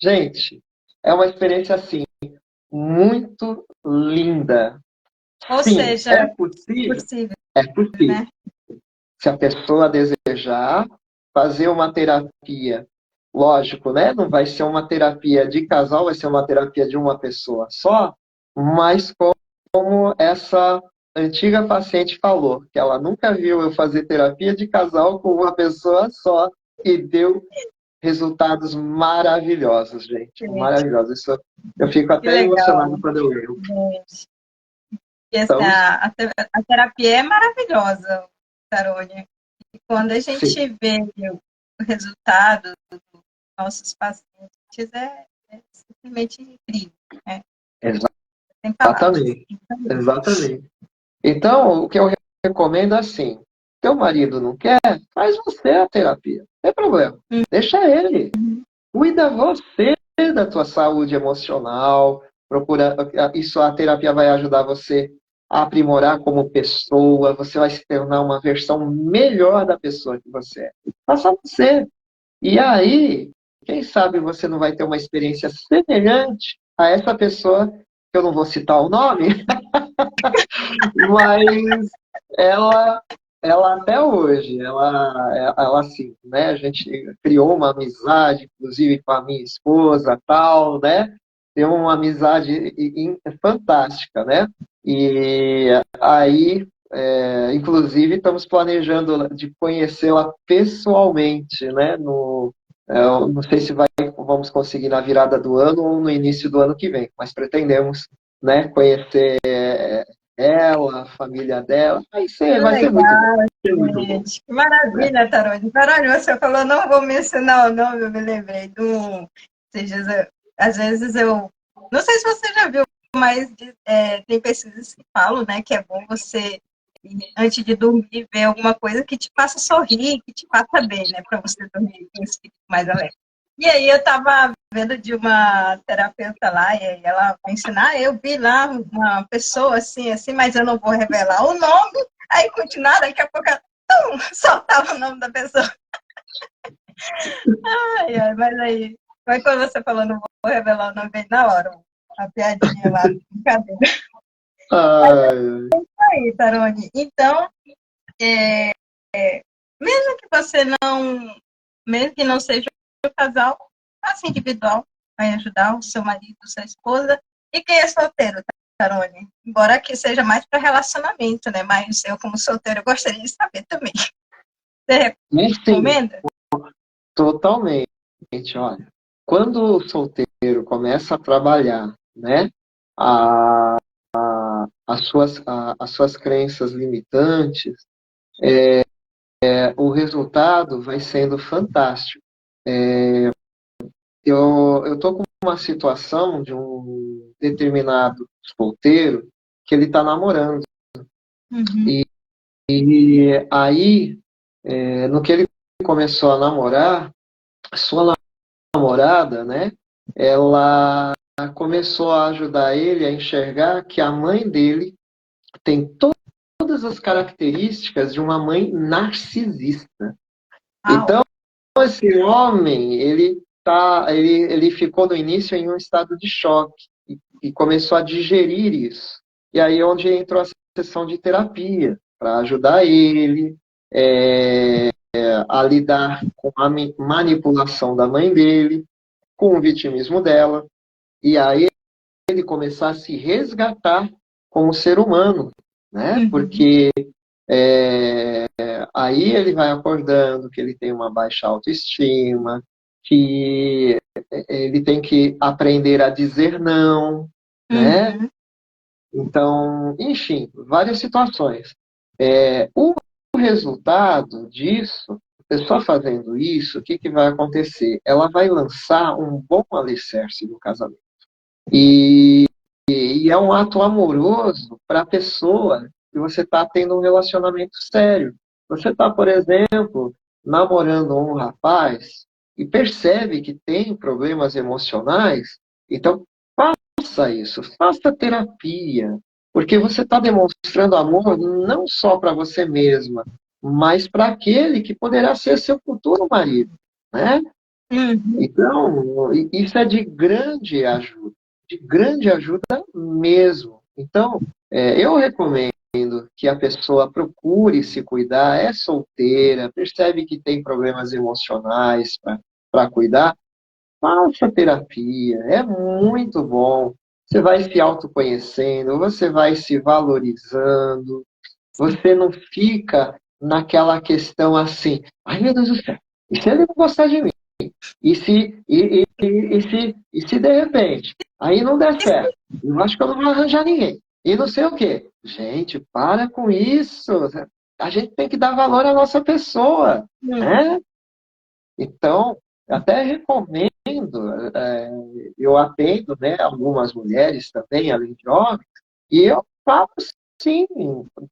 Gente, é uma experiência assim muito linda. Ou Sim, é seja, possível? possível, É possível. né? Se a pessoa desejar fazer uma terapia, lógico, né? Não vai ser uma terapia de casal, vai ser uma terapia de uma pessoa só, mas como essa antiga paciente falou, que ela nunca viu eu fazer terapia de casal com uma pessoa só e deu resultados maravilhosos, gente. Gente, Maravilhosos. Isso, eu fico que até emocionado legal, quando eu leio. gente. E, assim, Então, a terapia é maravilhosa, Tarone. E quando a sim, gente vê o resultado dos nossos pacientes, é simplesmente incrível, né? Sem palavras. exatamente. Exatamente. Então, o que eu recomendo é assim: teu marido não quer, faz você a terapia. Não tem problema. Deixa ele. Cuida você da tua saúde emocional. Procura, isso a terapia vai ajudar você a aprimorar como pessoa. Você vai se tornar uma versão melhor da pessoa que você é. Faça você. E aí, quem sabe você não vai ter uma experiência semelhante a essa pessoa, que eu não vou citar o nome, mas ela, ela até hoje, ela assim, né? A gente criou uma amizade, inclusive com a minha esposa, tal, né? Tem uma amizade fantástica, né? E aí, inclusive, estamos planejando de conhecê-la pessoalmente, né? Eu não sei se vamos conseguir na virada do ano ou no início do ano que vem, mas pretendemos, né, conhecer ela, a família dela. Que Vai ser muito bom. legal, Vai ser muito bom, gente. Que né? maravilha, Tarone. Tarone, você falou, não vou mencionar o nome, eu me lembrei de um. Às vezes eu. Não sei se você já viu, mas tem pesquisas que falam, né, que é bom você, antes de dormir, ver alguma coisa que te faça sorrir, que te faça bem, né, para você dormir com um espírito mais alegre. E aí eu estava vendo de uma terapeuta lá, e aí ela vai ensinar, eu vi lá uma pessoa assim, assim, mas eu não vou revelar o nome. Aí continuar, daqui a pouco ela soltava o nome da pessoa. Ai, ai, mas aí, foi quando você falou, não vou revelar o nome bem na hora, a piadinha lá, brincadeira. Ai, Aí, Tarone, então, é, mesmo que você não, mesmo que não seja um casal, faça individual, vai ajudar o seu marido, sua esposa, e quem é solteiro, Tarone? Embora que seja mais para relacionamento, né? Mas eu, como solteiro, gostaria de saber também. Você e sim, recomenda? totalmente. Olha, quando o solteiro começa a trabalhar, né, a, as suas crenças limitantes, o resultado vai sendo fantástico. Eu tô com uma situação de um determinado solteiro que ele está namorando. Uhum, E aí, no que ele começou a namorar, a sua namorada, né, ela começou a ajudar ele a enxergar que a mãe dele tem todas as características de uma mãe narcisista. au, Então, esse homem, ele ficou no início em um estado de choque e começou a digerir isso. E aí é onde entrou a sessão de terapia, para ajudar ele a lidar com a manipulação da mãe dele, com o vitimismo dela, e aí ele começar a se resgatar como ser humano, né? uhum, Porque aí ele vai acordando que ele tem uma baixa autoestima, que ele tem que aprender a dizer não, né? uhum, Então, enfim, várias situações. O resultado disso, a pessoa fazendo isso, o que, que vai acontecer? Ela vai lançar um bom alicerce no casamento. E, e é um ato amoroso para a pessoa que você está tendo um relacionamento sério. Você está, por exemplo, namorando um rapaz e percebe que tem problemas emocionais, então faça isso, faça terapia, porque você está demonstrando amor não só para você mesma, mas para aquele que poderá ser seu futuro marido, né? Uhum. Então, isso é de grande ajuda mesmo. Então, eu recomendo que a pessoa procure se cuidar, é solteira, percebe que tem problemas emocionais para cuidar, faça terapia, é muito bom. Você vai se autoconhecendo, você vai se valorizando, você não fica naquela questão assim, ai meu Deus do céu, e se ele não gostar de mim? E se de repente aí não der certo? Eu acho que eu não vou arranjar ninguém. E não sei o quê. Gente, para com isso. A gente tem que dar valor à nossa pessoa, Uhum. né? Então, eu até recomendo, eu atendo, né, algumas mulheres também, além de homens, e eu falo assim,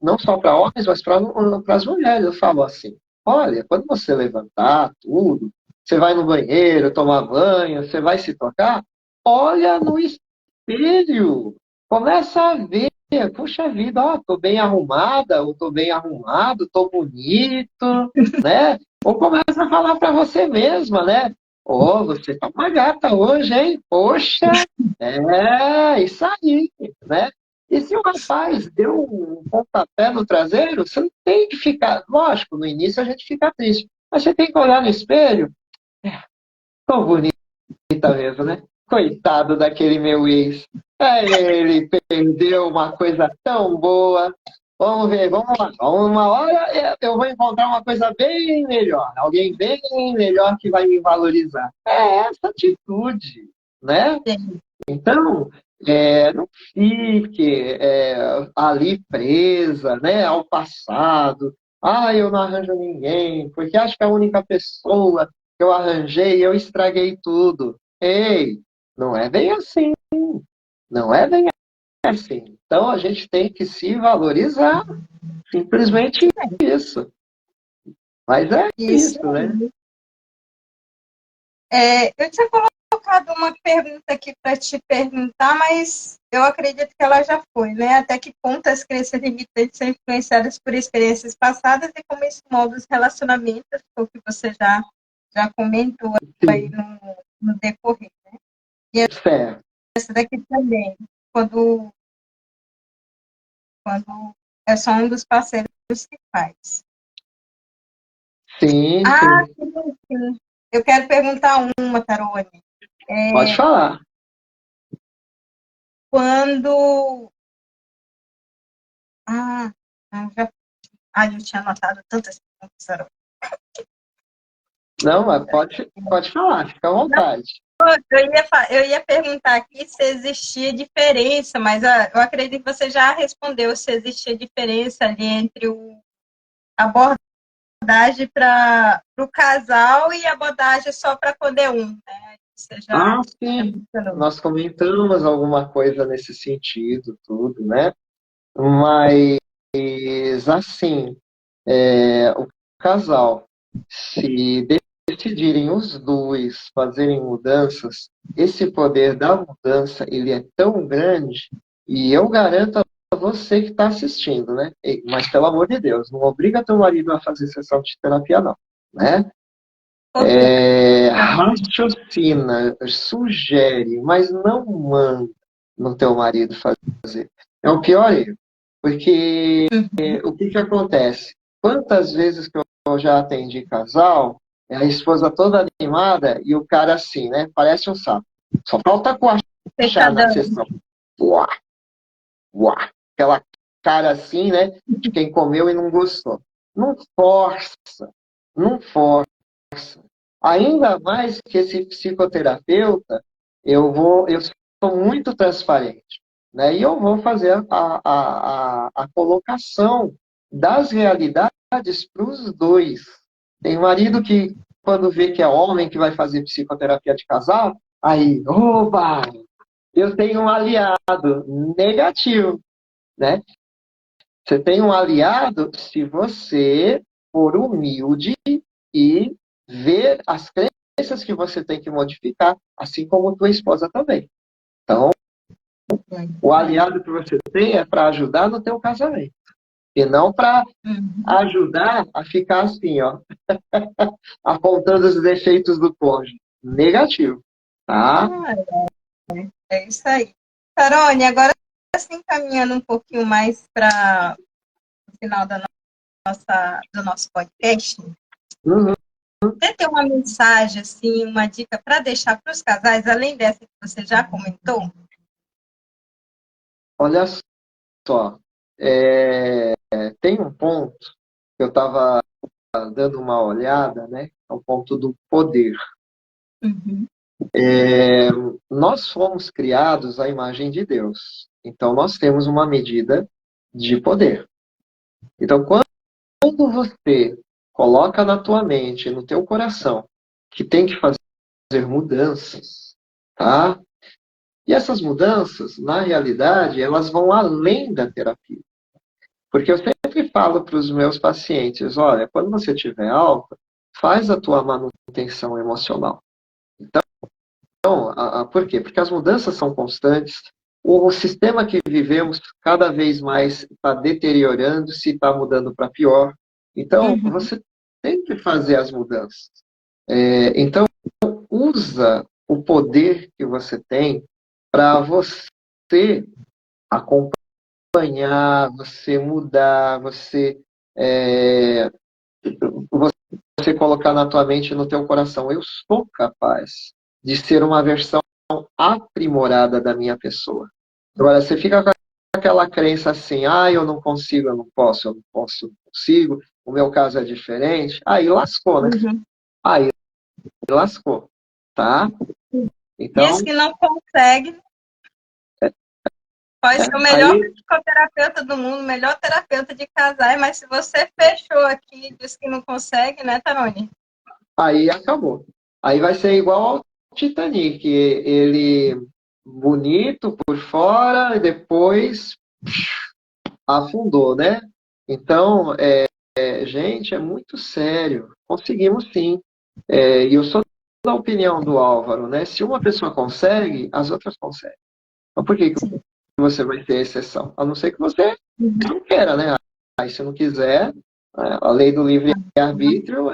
não só para homens, mas para as mulheres. Eu falo assim, olha, quando você levantar tudo, você vai no banheiro tomar banho, você vai se tocar, olha no espelho, começa a ver, puxa vida, ó, tô bem arrumada, ou tô bem arrumado, tô bonito, né? Ou começa a falar para você mesma, né? Ô, você tá uma gata hoje, hein? Poxa, isso aí, né? E se o rapaz deu um pontapé no traseiro, você não tem que ficar. Lógico, no início a gente fica triste, mas você tem que olhar no espelho. Tô bonita mesmo, né? Coitado daquele meu ex. Ele perdeu uma coisa tão boa. Vamos ver, vamos lá. Uma hora eu vou encontrar uma coisa bem melhor. Alguém bem melhor que vai me valorizar. É essa atitude, né? Sim. Então, não fique ali presa, né, ao passado. Ah, eu não arranjo ninguém, porque acho que a única pessoa que eu arranjei, eu estraguei tudo. Ei, não é bem assim. Não é bem assim. Então, a gente tem que se valorizar. Simplesmente isso. Mas é Isso isso, né? aí. Eu tinha colocado uma pergunta aqui para te perguntar, mas eu acredito que ela já foi, né? Até que ponto as crenças limitantes são influenciadas por experiências passadas e como isso molda os relacionamentos, o que você já comentou aí Sim, no decorrer. E certo. essa daqui também, quando, quando é só um dos parceiros que faz. Sim, Ah, sim. sim, sim. Eu quero perguntar uma, Tarone. Pode falar. Quando. Ah, eu tinha anotado tantas perguntas, Tarone. Não, mas pode falar, fica à Não, vontade. eu ia perguntar aqui se existia diferença, mas eu acredito que você já respondeu se existia diferença ali entre a abordagem para o casal e a abordagem só para poder um, né? Você já, Ah, já sim, mencionou. nós comentamos alguma coisa nesse sentido, tudo, né? Mas, assim, o casal, se decidirem os dois fazerem mudanças, esse poder da mudança, ele é tão grande, e eu garanto a você que está assistindo, né? Mas, pelo amor de Deus, não obriga teu marido a fazer sessão de terapia, não, né? Ok. Raciocina, sugere, mas não manda no teu marido fazer. É o pior erro. Porque o que que acontece? Quantas vezes que eu já atendi casal, a esposa toda animada e o cara assim, né? Parece um sapo. Só falta coachar na Fechadão. sessão. Uá, uá. Aquela cara assim, né? De quem comeu e não gostou. Não força, não força. Ainda mais que esse psicoterapeuta, eu sou muito transparente, né? E eu vou fazer a colocação das realidades para os dois. Tem marido que, quando vê que é homem que vai fazer psicoterapia de casal, aí, oba, eu tenho um aliado negativo, né? Você tem um aliado se você for humilde e ver as crenças que você tem que modificar, assim como tua esposa também. Então, o aliado que você tem é para ajudar no teu casamento. E não para ajudar a ficar assim, ó, apontando os defeitos do cônjuge. Negativo, tá? É isso aí. Carone, agora assim, caminhando um pouquinho mais para o final do nosso podcast, Uhum. você tem uma mensagem, assim, uma dica para deixar para os casais, além dessa que você já comentou? Olha só, tem um ponto que eu estava dando uma olhada, né? É o ponto do poder. Uhum. Nós fomos criados à imagem de Deus. Então, nós temos uma medida de poder. Então, quando você coloca na tua mente, no teu coração, que tem que fazer mudanças, tá? E essas mudanças, na realidade, elas vão além da terapia. Porque eu sempre falo para os meus pacientes, olha, quando você tiver alta, faz a tua manutenção emocional. Então, por quê? Porque as mudanças são constantes, o sistema que vivemos cada vez mais está deteriorando-se, está mudando para pior. Então, Uhum. você tem que fazer as mudanças. Então, usa o poder que você tem para você acompanhar, você mudar, você colocar na tua mente e no teu coração, eu sou capaz de ser uma versão aprimorada da minha pessoa. Agora, você fica com aquela crença assim, eu não consigo, eu não posso, eu não posso, eu não consigo, o meu caso é diferente, aí lascou, né? Uhum. Aí lascou, tá? Diz Então, que não consegue, pode ser o melhor aí, psicoterapeuta do mundo, o melhor terapeuta de casais, mas se você fechou aqui e disse que não consegue, né, Tarone? aí acabou. Aí vai ser igual ao Titanic, ele bonito por fora e depois afundou, né? Então, gente, é muito sério. Conseguimos sim. E eu sou da opinião do Álvaro, né? Se uma pessoa consegue, as outras conseguem. Então, por que Sim. você vai ter exceção? A não ser que você não queira, né? Aí, se não quiser, a lei do livre-arbítrio,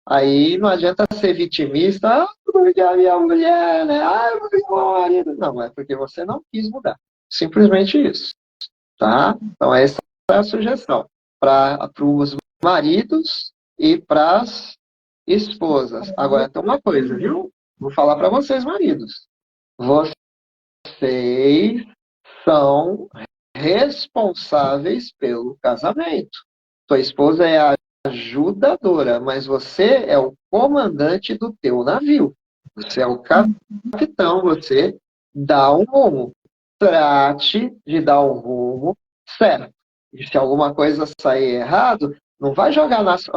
aí não adianta ser vitimista. Porque a minha mulher, né? Porque o meu marido. Não, é porque você não quis mudar. Simplesmente isso, tá? Então, essa é a sugestão para os maridos e para as esposas. Agora, tem uma coisa, viu? Vou falar para vocês, maridos. Vocês são responsáveis pelo casamento. Tua esposa é a ajudadora, mas você é o comandante do teu navio. Você é o capitão, você dá um rumo. Trate de dar um rumo certo. E se alguma coisa sair errado, não vai jogar nas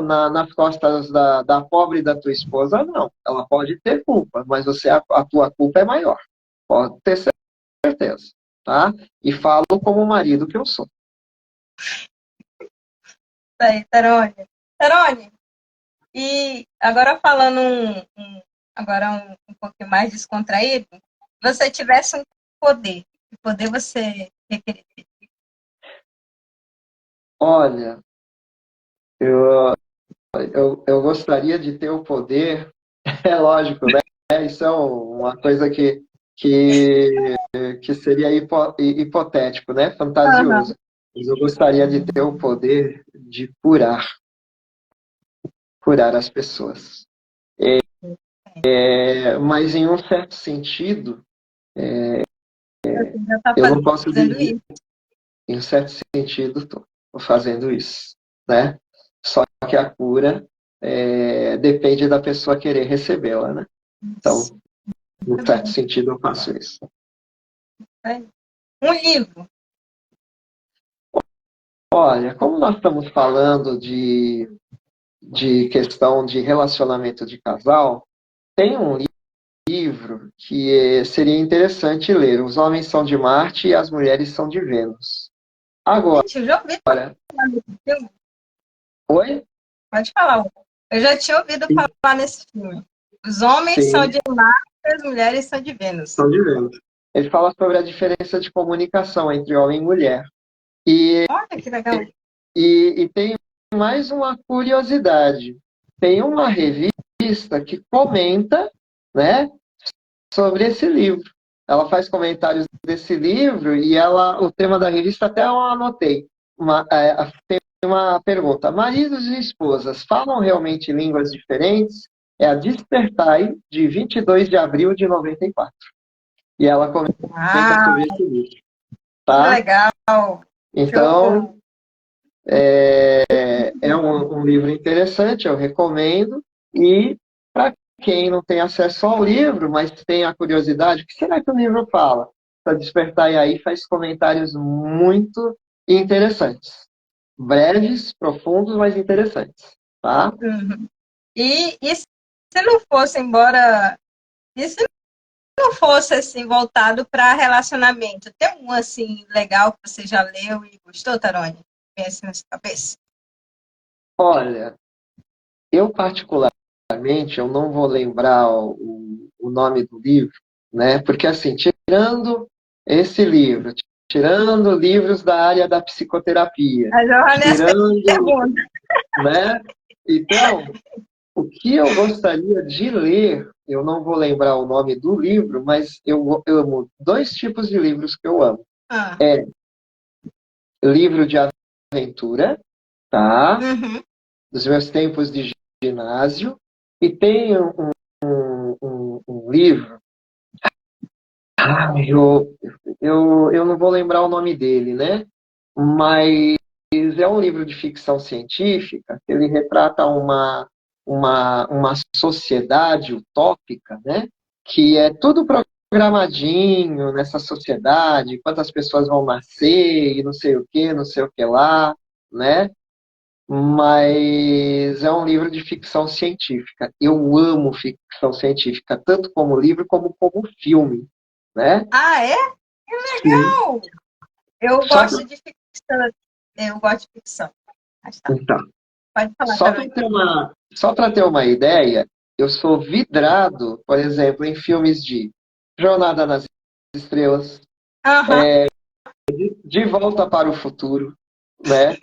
costas da pobre da tua esposa, não. Ela pode ter culpa, mas a tua culpa é maior. Pode ter certeza, tá? E falo como marido que eu sou. Isso aí, Tarone. Tarone, e agora falando um pouquinho mais descontraído, você tivesse um poder, que poder você requereria? Olha, eu, eu gostaria de ter o poder, é lógico, né? Isso é uma coisa que seria hipotético, né? Aham. Fantasioso. Mas eu gostaria de ter o poder de curar as pessoas. Mas em um certo sentido, Você já está eu não posso fazendo dizer, isso. em um certo sentido, estou fazendo isso, né? Só que a cura depende da pessoa querer recebê-la, né? Então, em um certo sentido, eu faço isso. Um livro. Olha, como nós estamos falando de questão de relacionamento de casal, tem um livro que seria interessante ler. Os homens são de Marte e as mulheres são de Vênus. Agora, Gente, eu já ouvi falar nesse filme. oi? Pode falar. Eu já tinha ouvido falar nesse filme. Os homens são Sim, de Marte e as mulheres são de Vênus. são diversos. Ele fala sobre a diferença de comunicação entre homem e mulher. E, Olha que legal. e tem mais uma curiosidade. Tem uma revista que comenta, né, sobre esse livro. Ela faz comentários desse livro e o tema da revista até eu anotei. Tem uma pergunta: maridos e esposas falam realmente línguas diferentes? É a Despertai, de 22 de abril de 94. E ela comenta Ah, sobre esse livro, que tá? legal. Então, Show. é um livro interessante, eu recomendo. E para quem não tem acesso ao livro, mas tem a curiosidade, o que será que o livro fala? Para despertar e aí faz comentários muito interessantes. Breves, profundos, mas interessantes. Tá? Uhum. E se não fosse embora, e se não fosse assim voltado para relacionamento, tem um assim legal que você já leu e gostou, Tarone? Vem assim na sua cabeça? Olha, eu particularmente, eu não vou lembrar o nome do livro, né? Porque assim, tirando esse livro, tirando livros da área da psicoterapia, Mas eu já nessa tirando, pergunta. né? Então, o que eu gostaria de ler, eu não vou lembrar o nome do livro, mas eu amo dois tipos de livros que eu amo. Ah, Livro de aventura, tá? uhum. Dos meus tempos de ginásio, e tem um livro, eu não vou lembrar o nome dele, né? Mas é um livro de ficção científica, que ele retrata uma sociedade utópica, né? Que é tudo programadinho nessa sociedade, quantas pessoas vão nascer e não sei o que, não sei o que lá, né? Mas é um livro de ficção científica. Eu amo ficção científica, tanto como livro como filme, né? Ah, é? Que Sim. legal! Eu Só que, gosto de ficção. Eu gosto de ficção. Mas tá, então, pode falar, só Tarone. para ter uma ideia, eu sou vidrado, por exemplo, em filmes de Jornada nas Estrelas, Aham. De Volta para o Futuro, né?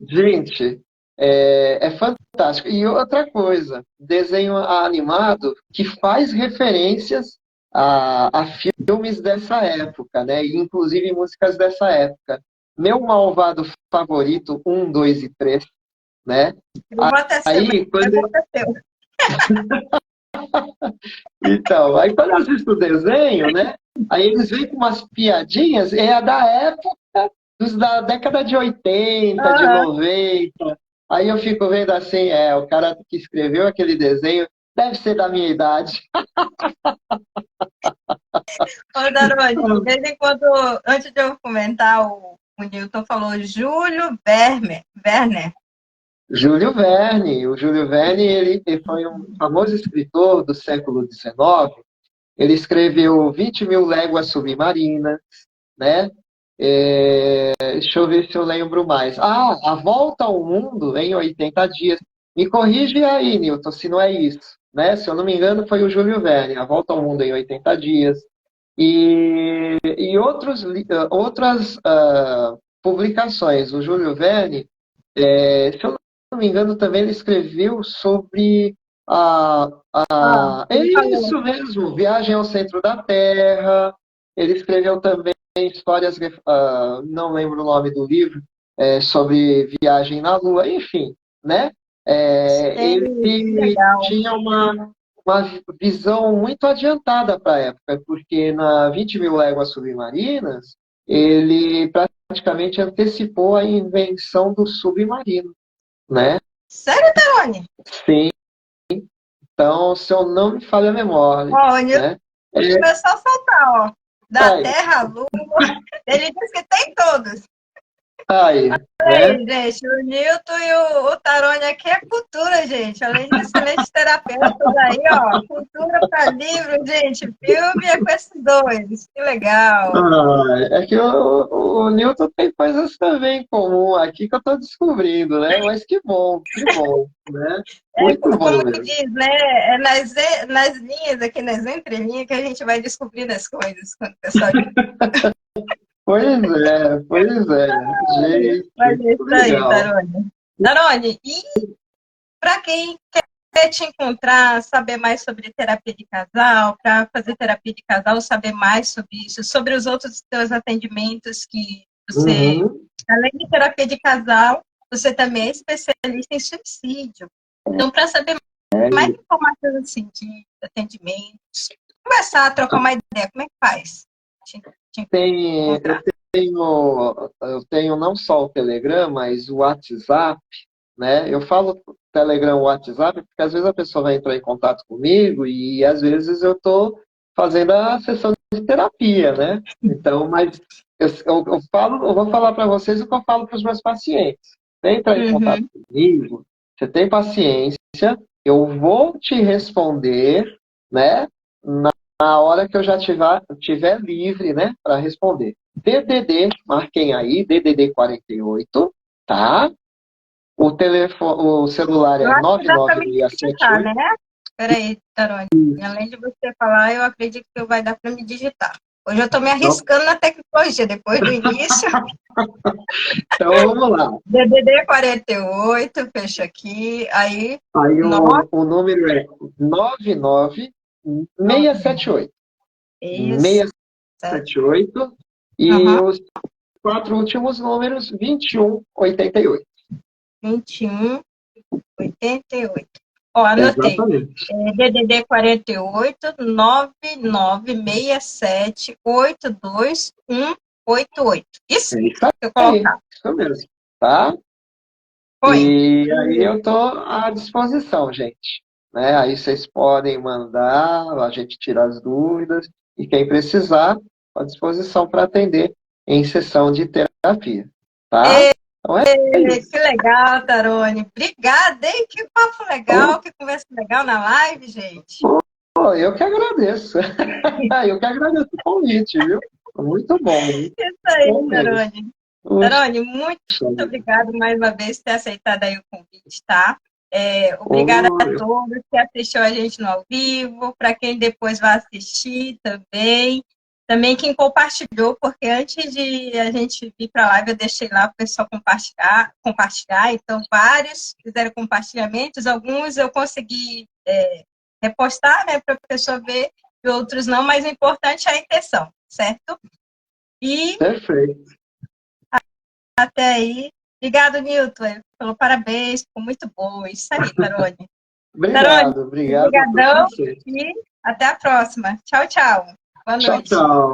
Gente, é fantástico. E outra coisa, desenho animado que faz referências a filmes dessa época, né? E inclusive músicas dessa época. Meu malvado favorito, um, dois e três, né? Eu vou até seu, Aí, eu quando, vou até seu. aí quando eu assisto o desenho, né? Aí eles vêm com umas piadinhas, é a da época da década de 80, de Aham. 90. Aí eu fico vendo assim, o cara que escreveu aquele desenho deve ser da minha idade. Ô, Darone, de vez em quando, antes de eu comentar, o Newton falou Júlio Werner. Júlio Verne. O Júlio Verne, ele foi um famoso escritor do século XIX. Ele escreveu 20 mil léguas submarinas, né? Deixa eu ver se eu lembro mais. A Volta ao Mundo em 80 dias. Me corrige aí, Newton, se não é isso. Né? Se eu não me engano, foi o Júlio Verne. A Volta ao Mundo em 80 dias. E outras publicações. O Júlio Verne, se eu não me engano, também ele escreveu sobre a, Ah, é ele falou. isso mesmo, Viagem ao Centro da Terra. Ele escreveu também histórias, não lembro o nome do livro, sobre viagem na Lua, enfim, né? Sei, Ele que legal. tinha uma visão muito adiantada para a época, porque na 20 mil léguas submarinas, ele praticamente antecipou a invenção do submarino, né? Sério, Darone? Sim, então, se eu não me falha a memória, Ó, o Newton né? É, começou a soltar, ó. Da é, Terra à Lua. Ele disse que tem todos. Aí, né? Aí, gente, o Newton e o Tarone aqui é cultura, gente. Além de excelentes terapeutas aí, ó. Cultura para livro, gente. Filme é com esses dois. Que legal. Ah, é que o Newton tem coisas também em comum aqui que eu estou descobrindo, né? Mas que bom, né? Muito Como bom mesmo. diz, né? É nas linhas aqui, nas entrelinhas, que a gente vai descobrindo as coisas. Quando o pessoal Pois é. Gente, faz isso aí, legal. Tarone. Tarone, e para quem quer te encontrar, saber mais sobre terapia de casal, para fazer terapia de casal, saber mais sobre isso, sobre os outros teus atendimentos que você, Uhum. além de terapia de casal, você também é especialista em suicídio. Então, para saber mais informações assim, de atendimentos, conversar, trocar uma ideia, como é que faz? Te Eu encontrar. tenho não só o Telegram, mas o WhatsApp, né? Eu falo Telegram, WhatsApp, porque às vezes a pessoa vai entrar em contato comigo e às vezes eu estou fazendo a sessão de terapia, né? Então, mas eu vou falar para vocês o que eu falo para os meus pacientes. Você entrar em contato Uhum. comigo, você tem paciência, eu vou te responder, né? Na hora que eu já tiver livre, né, para responder. DDD, marquem aí, DDD 48, tá? O celular Eu é acho que dá para me digitar, 99678. né? Peraí, Tarone. Além de você falar, eu acredito que vai dar para me digitar. Hoje eu estou me Então, arriscando na tecnologia, depois do início. então vamos lá. DDD 48, fecha aqui. Aí, Aí 9, o número é 99678. isso, 678. E uhum, os quatro últimos números, 2188. 21, 88. Ó, anotei. Exatamente. DDD 48 996782188. Isso? É isso Se eu aí. colocar. Isso mesmo. Tá? Foi. E aí eu estou à disposição, gente. Né? Aí vocês podem mandar, a gente tira as dúvidas, e quem precisar, à disposição para atender em sessão de terapia. Tá? Então é isso. Que legal, Tarone. Obrigada, hein? Que papo legal, que conversa legal na live, gente. Pô, eu que agradeço. Eu que agradeço o convite, viu? Muito bom, muito Isso bom aí, mesmo. Tarone. Puxa, Tarone, muito obrigada mais uma vez por ter aceitado aí o convite, tá? Obrigada a ô, todos que assistiu a gente no ao vivo, para quem depois vai assistir também. Também quem compartilhou, porque antes de a gente vir para a live, eu deixei lá para o pessoal compartilhar, então vários fizeram compartilhamentos, alguns eu consegui repostar, né, para a pessoa ver, e outros não, mas o importante é a intenção, certo? E perfeito. até aí. Obrigado, Newton. Falou parabéns, ficou muito bom. Isso aí, Tarone. Tarone, Obrigado a todos obrigadão vocês. e até a próxima. Tchau, tchau. Boa Tchau, noite. tchau.